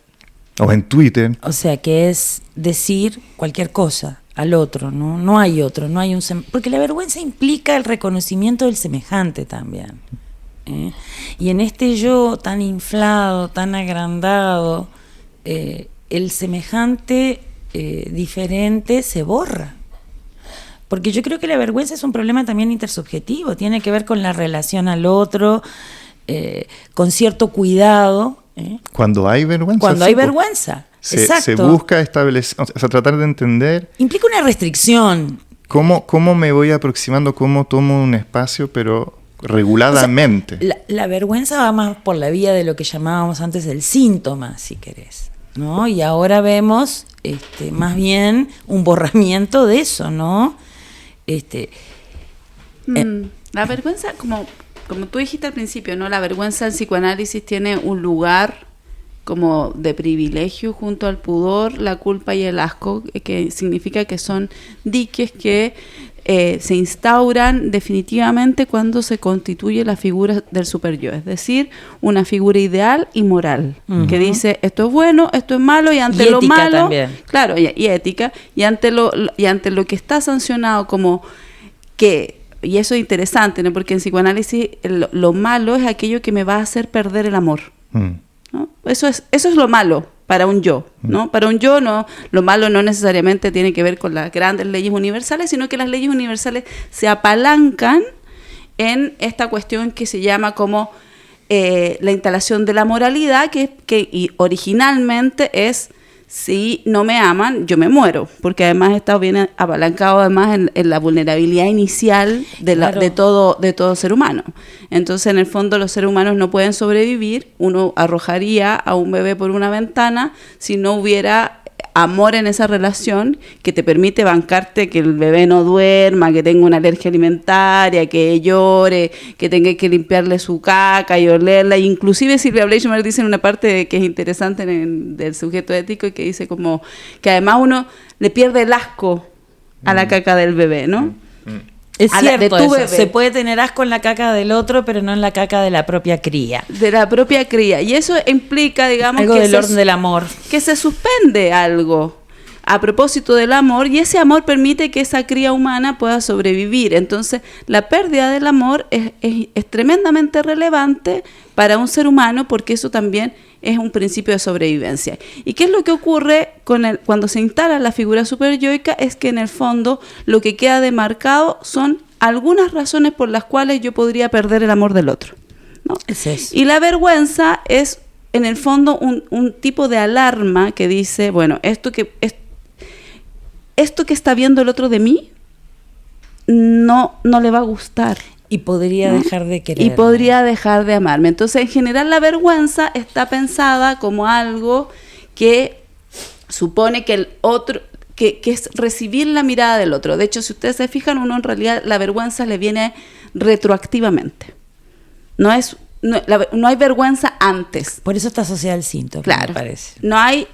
O sea, que es decir cualquier cosa al otro, ¿no? No hay otro, no hay un... Porque la vergüenza implica el reconocimiento del semejante también. Y en este yo tan inflado, tan agrandado, el semejante diferente se borra. Porque yo creo que la vergüenza es un problema también intersubjetivo, tiene que ver con la relación al otro, con cierto cuidado. Cuando hay vergüenza. Cuando hay vergüenza, exacto. Se busca establecer, o sea, tratar de entender... Implica una restricción. ¿Cómo me voy aproximando? ¿Cómo tomo un espacio, pero reguladamente? O sea, la vergüenza va más por la vía de lo que llamábamos antes el síntoma, si querés, ¿no? Y ahora vemos más bien un borramiento de eso, ¿no? La vergüenza, como tú dijiste al principio, ¿no? La vergüenza en psicoanálisis tiene un lugar como de privilegio junto al pudor, la culpa y el asco, que significa que son diques que se instauran definitivamente cuando se constituye la figura del superyo, es decir, una figura ideal y moral, que dice esto es bueno, esto es malo, y ante lo malo, también. Claro, y ética, y ante lo que está sancionado como que, y eso es interesante, ¿no? Porque en psicoanálisis lo malo es aquello que me va a hacer perder el amor, ¿no? Eso es lo malo para un yo, ¿no? Para un yo, no, lo malo no necesariamente tiene que ver con las grandes leyes universales, sino que las leyes universales se apalancan en esta cuestión que se llama como la instalación de la moralidad, que originalmente es si no me aman, yo me muero, porque además he estado bien apalancado además en la vulnerabilidad inicial de todo ser humano. Entonces, en el fondo, los seres humanos no pueden sobrevivir. Uno arrojaría a un bebé por una ventana si no hubiera amor en esa relación que te permite bancarte que el bebé no duerma, que tenga una alergia alimentaria, que llore, que tenga que limpiarle su caca y olerla. Inclusive Silvia Bleichmer dice en una parte que es interesante del sujeto ético, y que dice como que además uno le pierde el asco a la caca del bebé, ¿no? Es cierto eso. Bebé. Se puede tener asco en la caca del otro, pero no en la caca de la propia cría. De la propia cría. Y eso implica, digamos, algo del orden del amor. Que se suspende algo a propósito del amor, y ese amor permite que esa cría humana pueda sobrevivir. Entonces, la pérdida del amor es tremendamente relevante para un ser humano, porque eso también es un principio de sobrevivencia. ¿Y qué es lo que ocurre cuando se instala la figura superyoica? Es que en el fondo lo que queda demarcado son algunas razones por las cuales yo podría perder el amor del otro, ¿no? Es eso. Y la vergüenza es en el fondo un tipo de alarma que dice, bueno, esto que está viendo el otro de mí no le va a gustar. Y podría dejar de querer. Y podría dejar de amarme. Entonces, en general, la vergüenza está pensada como algo que supone que el otro, que es recibir la mirada del otro. De hecho, si ustedes se fijan, uno en realidad la vergüenza le viene retroactivamente. No hay vergüenza antes. Por eso está asociada al síntoma, claro, me parece. No hay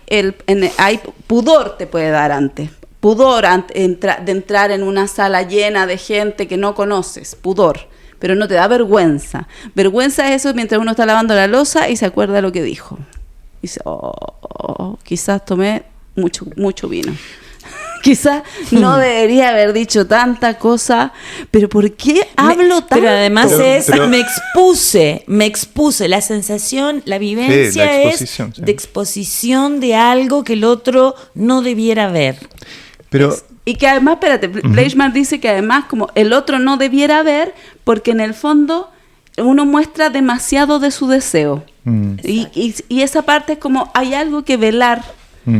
hay pudor te puede dar antes. Pudor de entrar en una sala llena de gente que no conoces, pudor, pero no te da vergüenza. Vergüenza es eso mientras uno está lavando la loza y se acuerda de lo que dijo. Y dice, quizás tomé mucho vino. Quizás no debería haber dicho tanta cosa, pero ¿por qué hablo tanto? Pero además me expuse, la sensación, la vivencia de exposición de algo que el otro no debiera ver. Pero y que además, espérate, Bleichmann dice que además como el otro no debiera ver, porque en el fondo uno muestra demasiado de su deseo. Y esa parte es como hay algo que velar.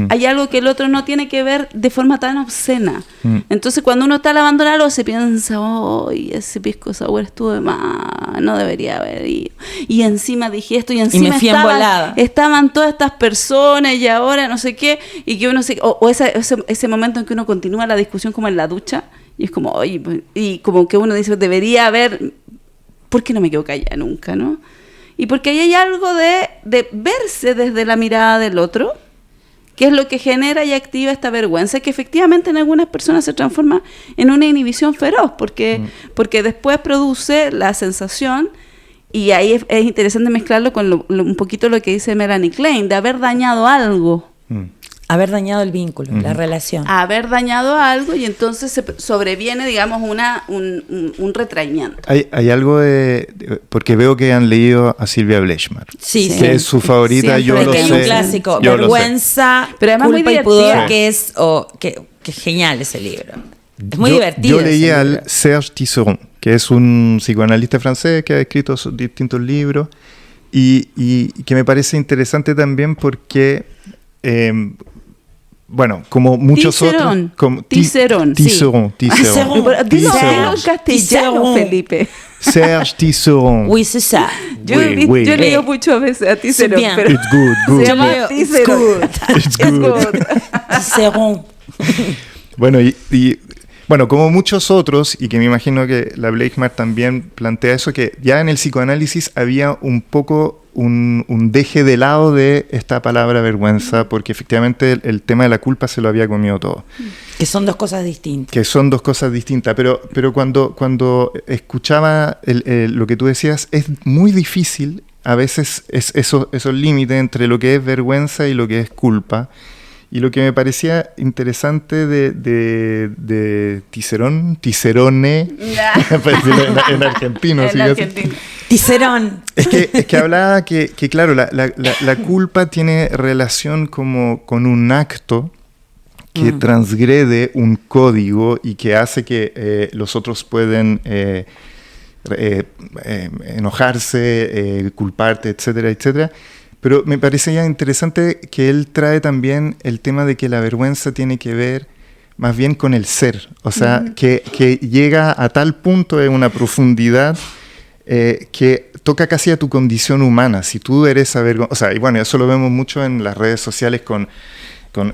Hay algo que el otro no tiene que ver de forma tan obscena. Entonces, cuando uno está lavando la loza, se piensa, ese pisco sour estuvo de más, no debería haber ido. Y encima dije esto, y encima me fui embolada. Estaban todas estas personas, y ahora no sé qué, y que uno ese momento en que uno continúa la discusión como en la ducha, y es como, y como que uno dice, debería haber, ¿por qué no me quedo callada nunca, no? Y porque ahí hay algo de verse desde la mirada del otro, que es lo que genera y activa esta vergüenza, que efectivamente en algunas personas se transforma en una inhibición feroz, porque después produce la sensación, y ahí es interesante mezclarlo con un poquito lo que dice Melanie Klein, de haber dañado algo. Haber dañado el vínculo, la relación. Haber dañado algo, y entonces se sobreviene, digamos, un retraimiento. Hay algo porque veo que han leído a Silvia Bleichmer. Sí. Que es su favorita, Siempre, yo lo que sé. es un clásico, Yo lo sé. vergüenza, pero además culpa muy y pudor, divertida. que es genial ese libro. Es muy divertido. Yo leí ese al libro. Serge Tisseron, que es un psicoanalista francés que ha escrito distintos libros, y que me parece interesante también porque... bueno, como muchos Tisserón. otros... Como Tisserón, Tisserón. Dilo en castellano, Felipe. Serge Tisserón. Oui, c'est ça. Yo he leído muchas veces a Tisserón, bien. pero It's good, good. se llama It's Tisserón. good. It's good. Tisserón. Bueno, bueno, como muchos otros, y que me imagino que la Bleichmer también plantea eso, que ya en el psicoanálisis había un poco un deje de lado de esta palabra vergüenza, porque efectivamente el tema de la culpa se lo había comido todo. Que son dos cosas distintas. Que son dos cosas distintas, pero cuando escuchaba lo que tú decías, es muy difícil a veces esos límites entre lo que es vergüenza y lo que es culpa. Y lo que me parecía interesante de Tisserone, en argentino. En argentino. Tisserón. Es que hablaba que claro, la culpa tiene relación como con un acto que transgrede un código y que hace que los otros pueden enojarse, culparte, etcétera, etcétera. Pero me parecía interesante que él trae también el tema de que la vergüenza tiene que ver más bien con el ser, o sea, que llega a tal punto de una profundidad que toca casi a tu condición humana. Si tú eres avergonzado, o sea, y bueno, eso lo vemos mucho en las redes sociales con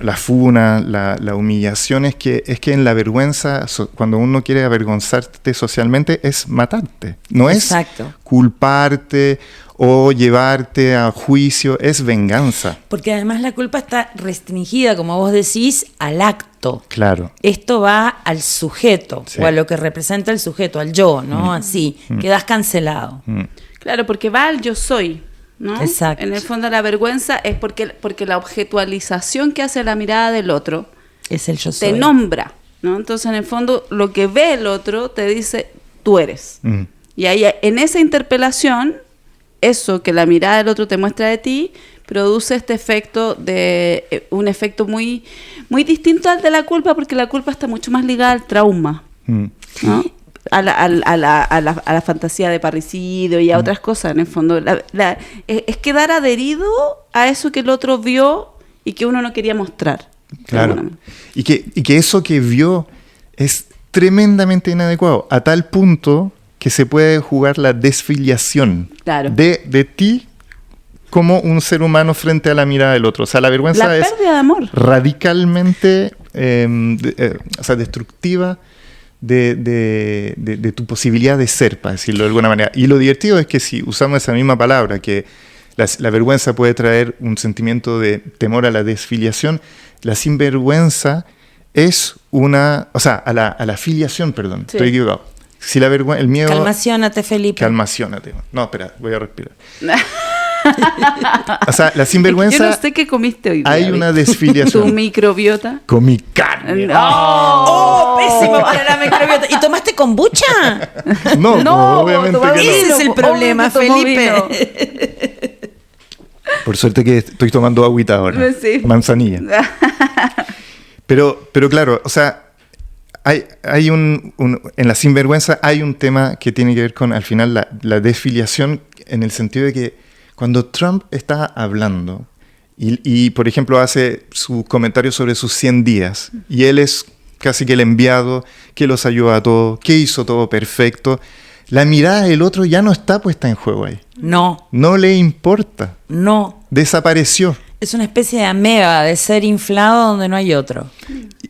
la funa, la humillación, es que en la vergüenza, cuando uno quiere avergonzarte socialmente, es matarte, no Exacto. es culparte o llevarte a juicio, es venganza. Porque además la culpa está restringida, como vos decís, al acto. Claro. Esto va al sujeto, Sí. o a lo que representa el sujeto, al yo, ¿no? Así, quedás cancelado. Claro, porque va al yo soy, ¿no? Exacto. En el fondo la vergüenza es porque la objetualización que hace la mirada del otro Es el yo soy. te nombra, ¿no? Entonces en el fondo lo que ve el otro te dice tú eres. Y ahí en esa interpelación, eso que la mirada del otro te muestra de ti, produce este efecto un efecto muy, muy distinto al de la culpa, porque la culpa está mucho más ligada al trauma, ¿no? A la fantasía de parricidio y a otras cosas, en el fondo. Es quedar adherido a eso que el otro vio y que uno no quería mostrar. Claro. Y que eso que vio es tremendamente inadecuado, a tal punto que se puede jugar la desfiliación Claro. de ti como un ser humano frente a la mirada del otro. O sea, la vergüenza La es pérdida de amor. radicalmente o sea, destructiva de tu posibilidad de ser, para decirlo de alguna manera. Y lo divertido es que si usamos esa misma palabra, que la vergüenza puede traer un sentimiento de temor a la desfiliación, la sinvergüenza es una... O sea, a la filiación, perdón, Sí. estoy equivocado. Si la vergüenza, el miedo... Calmaciónate, Felipe. Calmaciónate. No, espera, voy a respirar. O sea, la sinvergüenza... Yo no sé qué comiste hoy día, hay una ¿viste? desfiliación. Tu microbiota. Comí carne. ¡Oh! Pésimo para la microbiota. ¿Y tomaste kombucha? No, No, obviamente tomaba que no. Ese es el problema, Obvio que tomó Felipe. Por suerte que estoy tomando agüita ahora. Sí. Manzanilla. Pero claro, o sea, hay en la sinvergüenza hay un tema que tiene que ver con, al final, la desfiliación, en el sentido de que cuando Trump está hablando y por ejemplo, hace sus comentarios sobre sus 100 días, y él es casi que el enviado que los ayuda a todos, que hizo todo perfecto, la mirada del otro ya no está puesta en juego ahí. No, No le importa. no. Desapareció. Es una especie de ameba, de ser inflado donde no hay otro.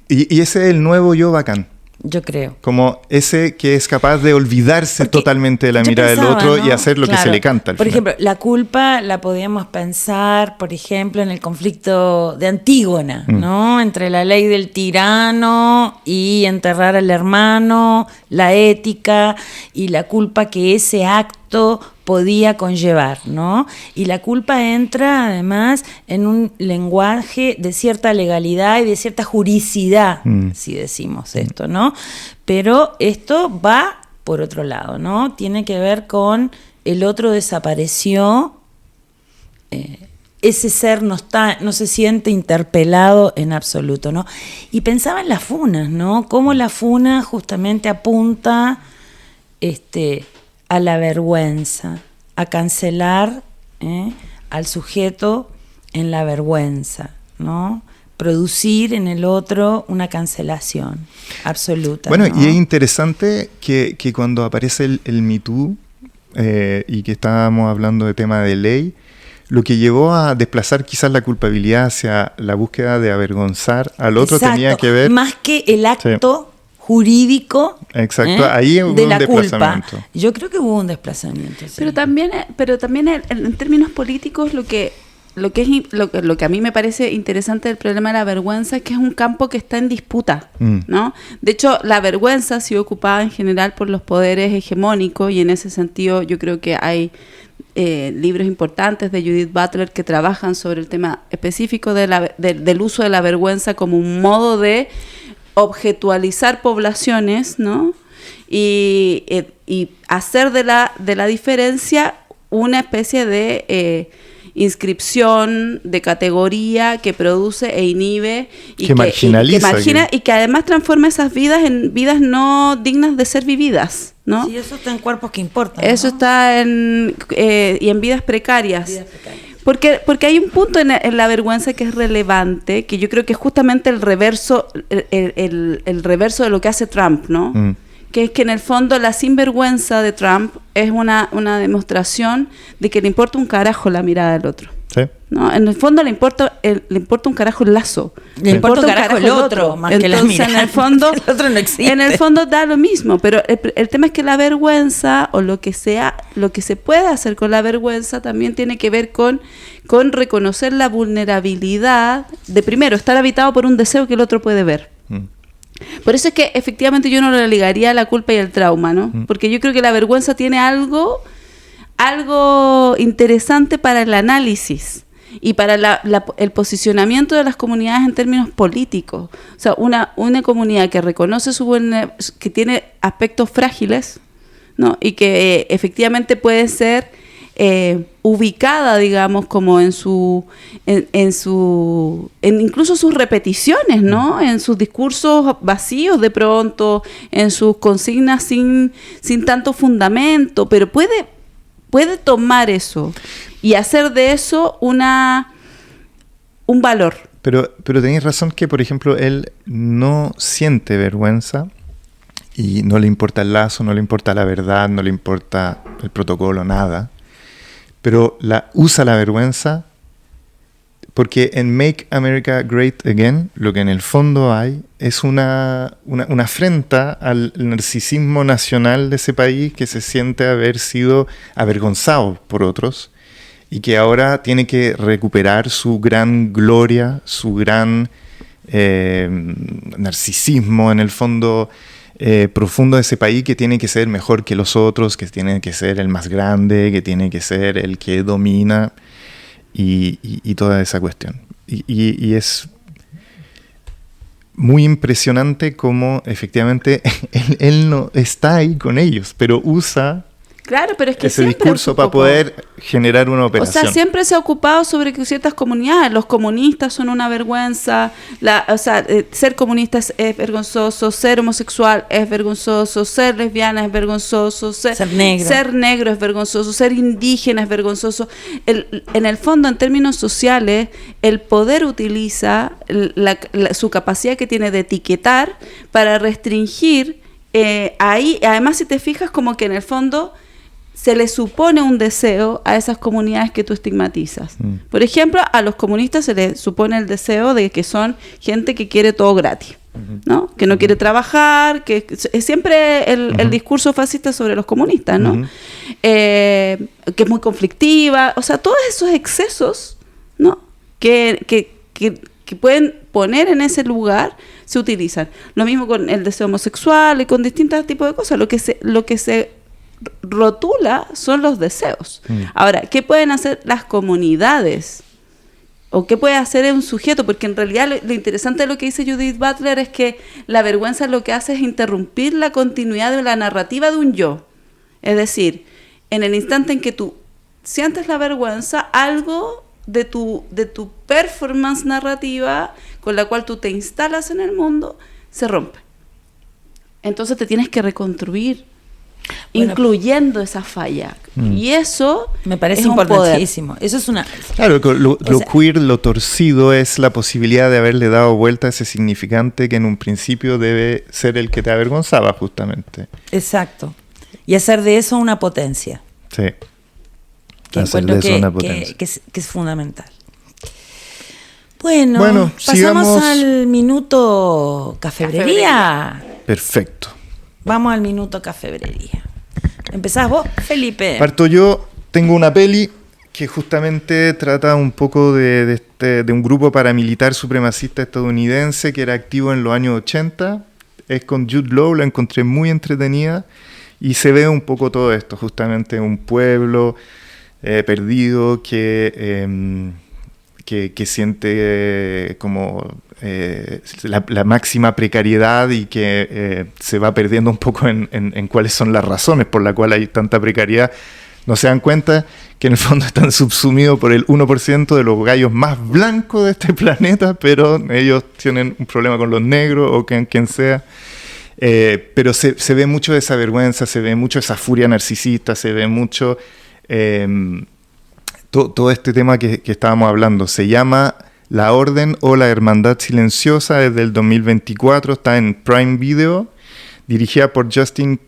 Y ese es el nuevo yo bacán. Yo creo. Como ese que es capaz de olvidarse Porque totalmente de la yo mirada del pensaba, otro ¿no? y hacer lo que se Claro. le canta. Por ejemplo, la culpa la podíamos pensar, por ejemplo, en el conflicto de Antígona, ¿no? Entre la ley del tirano y enterrar al hermano, la ética y la culpa que ese acto podía conllevar, ¿no? Y la culpa entra además en un lenguaje de cierta legalidad y de cierta juricidad, si decimos esto, ¿no? Pero esto va por otro lado, ¿no? Tiene que ver con el otro desapareció, ese ser no se siente interpelado en absoluto, ¿no? Y pensaba en las funas, ¿no? Cómo la funa justamente apunta a la vergüenza, a cancelar al sujeto en la vergüenza, ¿no? Producir en el otro una cancelación absoluta. Bueno, ¿no? y es interesante que cuando aparece el Me Too y que estábamos hablando de tema de ley, lo que llevó a desplazar quizás la culpabilidad hacia la búsqueda de avergonzar al otro. Exacto. Tenía que ver... Más que el acto jurídico. Exacto, ahí hubo de un la desplazamiento. culpa. Yo creo que hubo un desplazamiento. Sí. Pero también en términos políticos lo que a mí me parece interesante del problema de la vergüenza es que es un campo que está en disputa, ¿no? De hecho, la vergüenza ha sido ocupada en general por los poderes hegemónicos, y en ese sentido yo creo que hay libros importantes de Judith Butler que trabajan sobre el tema específico del uso de la vergüenza como un modo de objetualizar poblaciones, ¿no? Y hacer de la diferencia una especie de inscripción, de categoría que produce e inhibe y que marginaliza. Y que además transforma esas vidas en vidas no dignas de ser vividas, ¿no? Sí, eso está en cuerpos que importan. Eso ¿no? está y en vidas precarias. Porque hay un punto en la vergüenza que es relevante, que yo creo que es justamente el reverso de lo que hace Trump, ¿no? Que es que en el fondo la sinvergüenza de Trump es una demostración de que le importa un carajo la mirada del otro. Sí. ¿No? En el fondo le importa un carajo el lazo. Le importa un carajo el otro, más que la mirada. En el fondo, el otro no existe. En el fondo da lo mismo, pero el tema es que la vergüenza o lo que se puede hacer con la vergüenza también tiene que ver con reconocer la vulnerabilidad de, primero, estar habitado por un deseo que el otro puede ver. Por eso es que efectivamente yo no lo ligaría a la culpa y el trauma, ¿no? Porque yo creo que la vergüenza tiene algo interesante para el análisis y para el posicionamiento de las comunidades en términos políticos. O sea, una comunidad que reconoce que tiene aspectos frágiles, ¿no? Y que efectivamente puede ser ubicada, digamos, como en incluso sus repeticiones, ¿no? En sus discursos vacíos de pronto, en sus consignas sin tanto fundamento, pero puede tomar eso y hacer de eso un valor. Pero tenéis razón que, por ejemplo, él no siente vergüenza y no le importa el lazo, no le importa la verdad, no le importa el protocolo, nada. Pero usa la vergüenza porque en Make America Great Again lo que en el fondo hay es una afrenta al narcisismo nacional de ese país que se siente haber sido avergonzado por otros y que ahora tiene que recuperar su gran gloria, su gran narcisismo en el fondo profundo de ese país, que tiene que ser mejor que los otros, que tiene que ser el más grande, que tiene que ser el que domina y toda esa cuestión. Y es muy impresionante cómo efectivamente él no está ahí con ellos, pero usa Claro, pero es que ese discurso para poder generar una operación. O sea, siempre se ha ocupado sobre que ciertas comunidades, los comunistas son una vergüenza, ser comunista es vergonzoso, ser homosexual es vergonzoso, ser lesbiana es vergonzoso, ser negro es vergonzoso, ser indígena es vergonzoso. En el fondo, en términos sociales, el poder utiliza su capacidad que tiene de etiquetar para restringir ahí. Además, si te fijas, como que en el fondo se le supone un deseo a esas comunidades que tú estigmatizas. Por ejemplo, a los comunistas se les supone el deseo de que son gente que quiere todo gratis, ¿no? Que no quiere trabajar, que es siempre el discurso fascista sobre los comunistas, ¿no? Que es muy conflictiva, o sea, todos esos excesos, ¿no? Que pueden poner en ese lugar, se utilizan. Lo mismo con el deseo homosexual y con distintos tipos de cosas. Lo que se rotula son los deseos. Ahora, ¿qué pueden hacer las comunidades? ¿O qué puede hacer un sujeto? Porque en realidad lo interesante de lo que dice Judith Butler es que la vergüenza lo que hace es interrumpir la continuidad de la narrativa de un yo. Es decir, en el instante en que tú sientes la vergüenza, algo de tu performance narrativa con la cual tú te instalas en el mundo se rompe. Entonces te tienes que reconstruir, incluyendo esa falla. Y eso me parece es importantísimo. Eso es una... Claro, lo queer, lo torcido es la posibilidad de haberle dado vuelta a ese significante que en un principio debe ser el que te avergonzaba, justamente. Exacto. Y hacer de eso una potencia. Sí. Que encuentro que es fundamental. Bueno, pasamos al minuto cafebrería. Perfecto. Vamos al minuto cafebrería. ¿Empezás vos, Felipe? Parto yo. Tengo una peli que justamente trata un poco de un grupo paramilitar supremacista estadounidense que era activo en los años 80. Es con Jude Law, la encontré muy entretenida y se ve un poco todo esto, justamente un pueblo perdido que siente como la máxima precariedad y que se va perdiendo un poco en cuáles son las razones por las cuales hay tanta precariedad. No se dan cuenta que en el fondo están subsumidos por el 1% de los gallos más blancos de este planeta, pero ellos tienen un problema con los negros o con quien sea. Pero se ve mucho de esa vergüenza, se ve mucho esa furia narcisista, se ve mucho todo este tema que estábamos hablando. Se llama La Orden o la Hermandad Silenciosa, desde el 2024, está en Prime Video, dirigida por Justin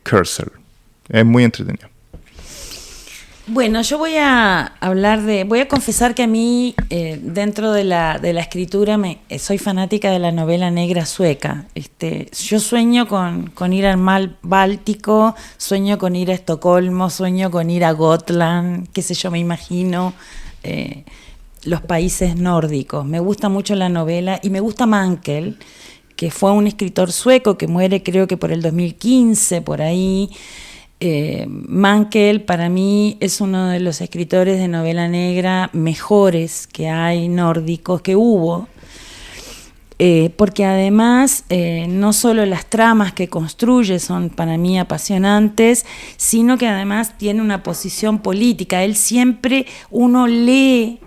Kurzel. Es muy entretenido. Bueno, yo voy a confesar que a mí, dentro de la escritura, soy fanática de la novela negra sueca. Yo sueño con ir al mar Báltico, sueño con ir a Estocolmo, sueño con ir a Gotland, qué sé yo, me imagino los países nórdicos. Me gusta mucho la novela y me gusta Mankell, que fue un escritor sueco que muere creo que por el 2015, por ahí. Mankell para mí es uno de los escritores de novela negra mejores que hay, nórdicos, que hubo, porque además no solo las tramas que construye son para mí apasionantes, sino que además tiene una posición política. Él siempre, uno lee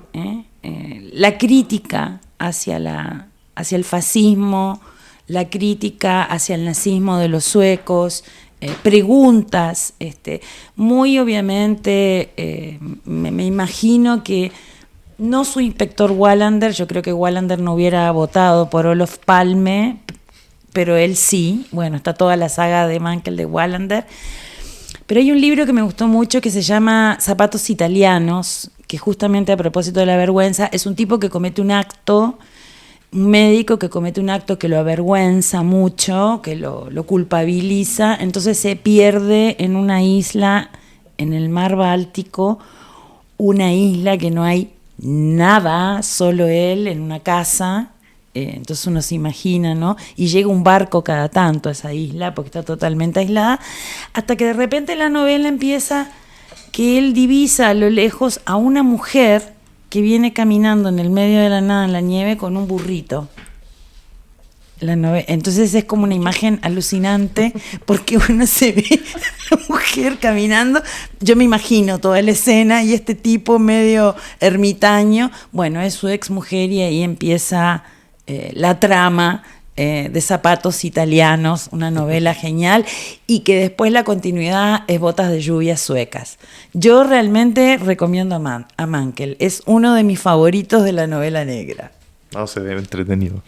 la crítica hacia el fascismo, la crítica hacia el nazismo de los suecos, preguntas, muy obviamente me imagino que no su inspector Wallander, yo creo que Wallander no hubiera votado por Olof Palme, pero él sí. Bueno, está toda la saga de Mankell de Wallander, pero hay un libro que me gustó mucho que se llama Zapatos Italianos, que justamente a propósito de la vergüenza, es un tipo que comete un acto, un médico que comete un acto que lo avergüenza mucho, que lo culpabiliza, entonces se pierde en una isla en el mar Báltico, una isla que no hay nada, solo él en una casa, entonces uno se imagina, ¿no? Y llega un barco cada tanto a esa isla porque está totalmente aislada, hasta que de repente la novela empieza que él divisa a lo lejos a una mujer que viene caminando en el medio de la nada en la nieve con un burrito. Entonces es como una imagen alucinante porque uno se ve a la mujer caminando. Yo me imagino toda la escena y este tipo medio ermitaño. Bueno, es su ex mujer y ahí empieza la trama de Zapatos Italianos, una novela genial, y que después la continuidad es Botas de lluvia suecas. Yo realmente recomiendo a Mankell, es uno de mis favoritos de la novela negra. No, se ve entretenido.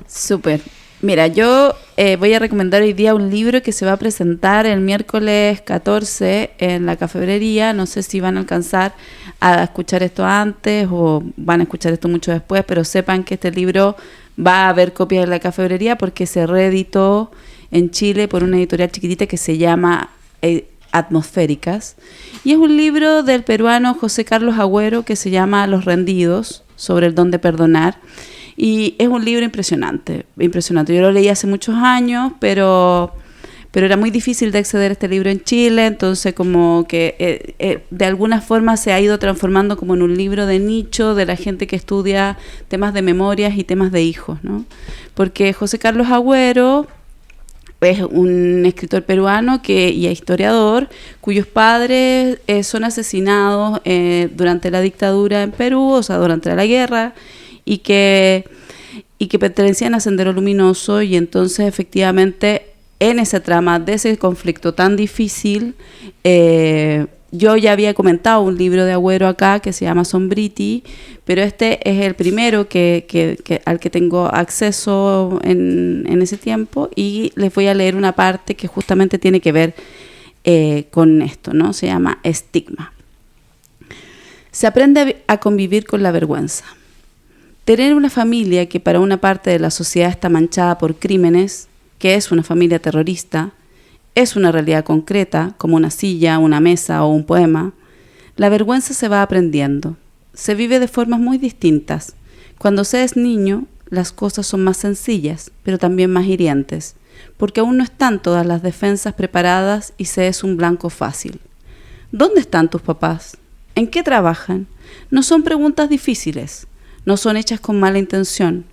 Súper. Mira, yo voy a recomendar hoy día un libro que se va a presentar el miércoles 14 en la Cafebrería. No sé si van a alcanzar a escuchar esto antes o van a escuchar esto mucho después, pero sepan que este libro va a haber copias en la Cafebrería porque se reeditó en Chile por una editorial chiquitita que se llama Atmosféricas. Y es un libro del peruano José Carlos Agüero que se llama Los rendidos, sobre el don de perdonar. Y es un libro impresionante, impresionante. Yo lo leí hace muchos años, pero era muy difícil de acceder a este libro en Chile, entonces como que de alguna forma se ha ido transformando como en un libro de nicho de la gente que estudia temas de memorias y temas de hijos, ¿no? Porque José Carlos Agüero es un escritor peruano y historiador cuyos padres son asesinados durante la dictadura en Perú, o sea, durante la guerra, y que pertenecían a Sendero Luminoso, y entonces efectivamente en esa trama de ese conflicto tan difícil, yo ya había comentado un libro de Agüero acá que se llama Sombriti, pero este es el primero al que tengo acceso en ese tiempo, y les voy a leer una parte que justamente tiene que ver con esto, ¿no? Se llama Estigma. Se aprende a convivir con la vergüenza. Tener una familia que para una parte de la sociedad está manchada por crímenes, que es una familia terrorista, es una realidad concreta, como una silla, una mesa o un poema. La vergüenza se va aprendiendo. Se vive de formas muy distintas. Cuando se es niño, las cosas son más sencillas, pero también más hirientes, porque aún no están todas las defensas preparadas y se es un blanco fácil. ¿Dónde están tus papás? ¿En qué trabajan? No son preguntas difíciles, no son hechas con mala intención,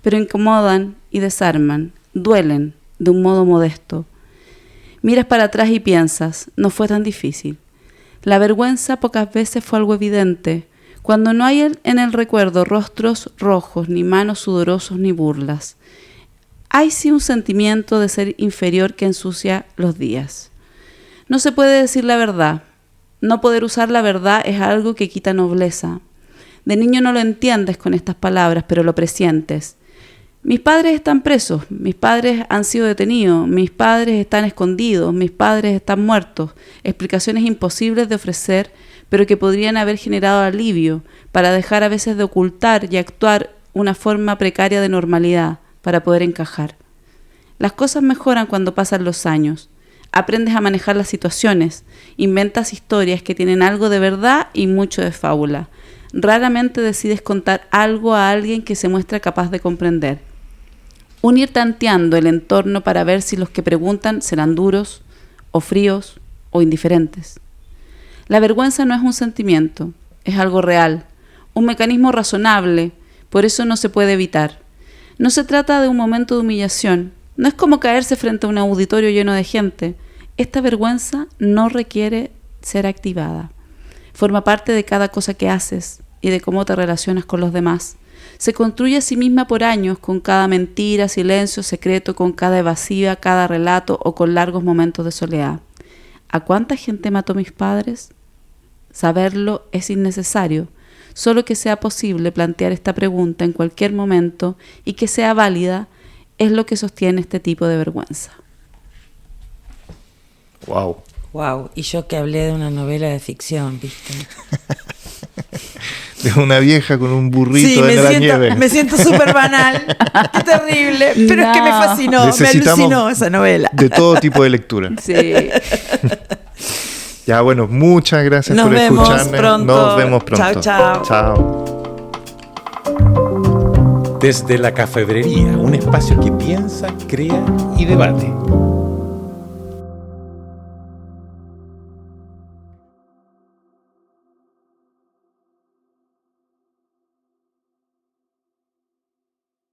pero incomodan y desarman, duelen de un modo modesto. Miras para atrás y piensas, no fue tan difícil. La vergüenza pocas veces fue algo evidente, cuando no hay en el recuerdo rostros rojos, ni manos sudorosos, ni burlas. Hay sí un sentimiento de ser inferior que ensucia los días. No se puede decir la verdad, No poder usar la verdad es algo que quita nobleza. De niño no lo entiendes con estas palabras, pero lo presientes. Mis padres están presos, mis padres han sido detenidos, mis padres están escondidos, mis padres están muertos. Explicaciones imposibles de ofrecer, pero que podrían haber generado alivio para dejar a veces de ocultar y actuar una forma precaria de normalidad para poder encajar. Las cosas mejoran cuando pasan los años. Aprendes a manejar las situaciones, inventas historias que tienen algo de verdad y mucho de fábula. Raramente decides contar algo a alguien que se muestra capaz de comprender. Ir tanteando el entorno para ver si los que preguntan serán duros, o fríos, o indiferentes. La vergüenza no es un sentimiento, es algo real, un mecanismo razonable, por eso no se puede evitar. No se trata de un momento de humillación, no es como caerse frente a un auditorio lleno de gente. Esta vergüenza no requiere ser activada. Forma parte de cada cosa que haces y de cómo te relacionas con los demás. Se construye a sí misma por años, con cada mentira, silencio, secreto, con cada evasiva, cada relato o con largos momentos de soledad. ¿A cuánta gente mató mis padres? Saberlo es innecesario, solo que sea posible plantear esta pregunta en cualquier momento y que sea válida es lo que sostiene este tipo de vergüenza. Wow. Wow, y yo que hablé de una novela de ficción, ¿viste? De una vieja con un burrito en la nieve. Me siento súper banal. Qué terrible. Pero es que me fascinó, me alucinó esa novela. De todo tipo de lectura. Sí. Ya, bueno, muchas gracias por escucharme. Nos vemos pronto. Chao, chao. Chao. Desde la Cafebrería, un espacio que piensa, crea y debate.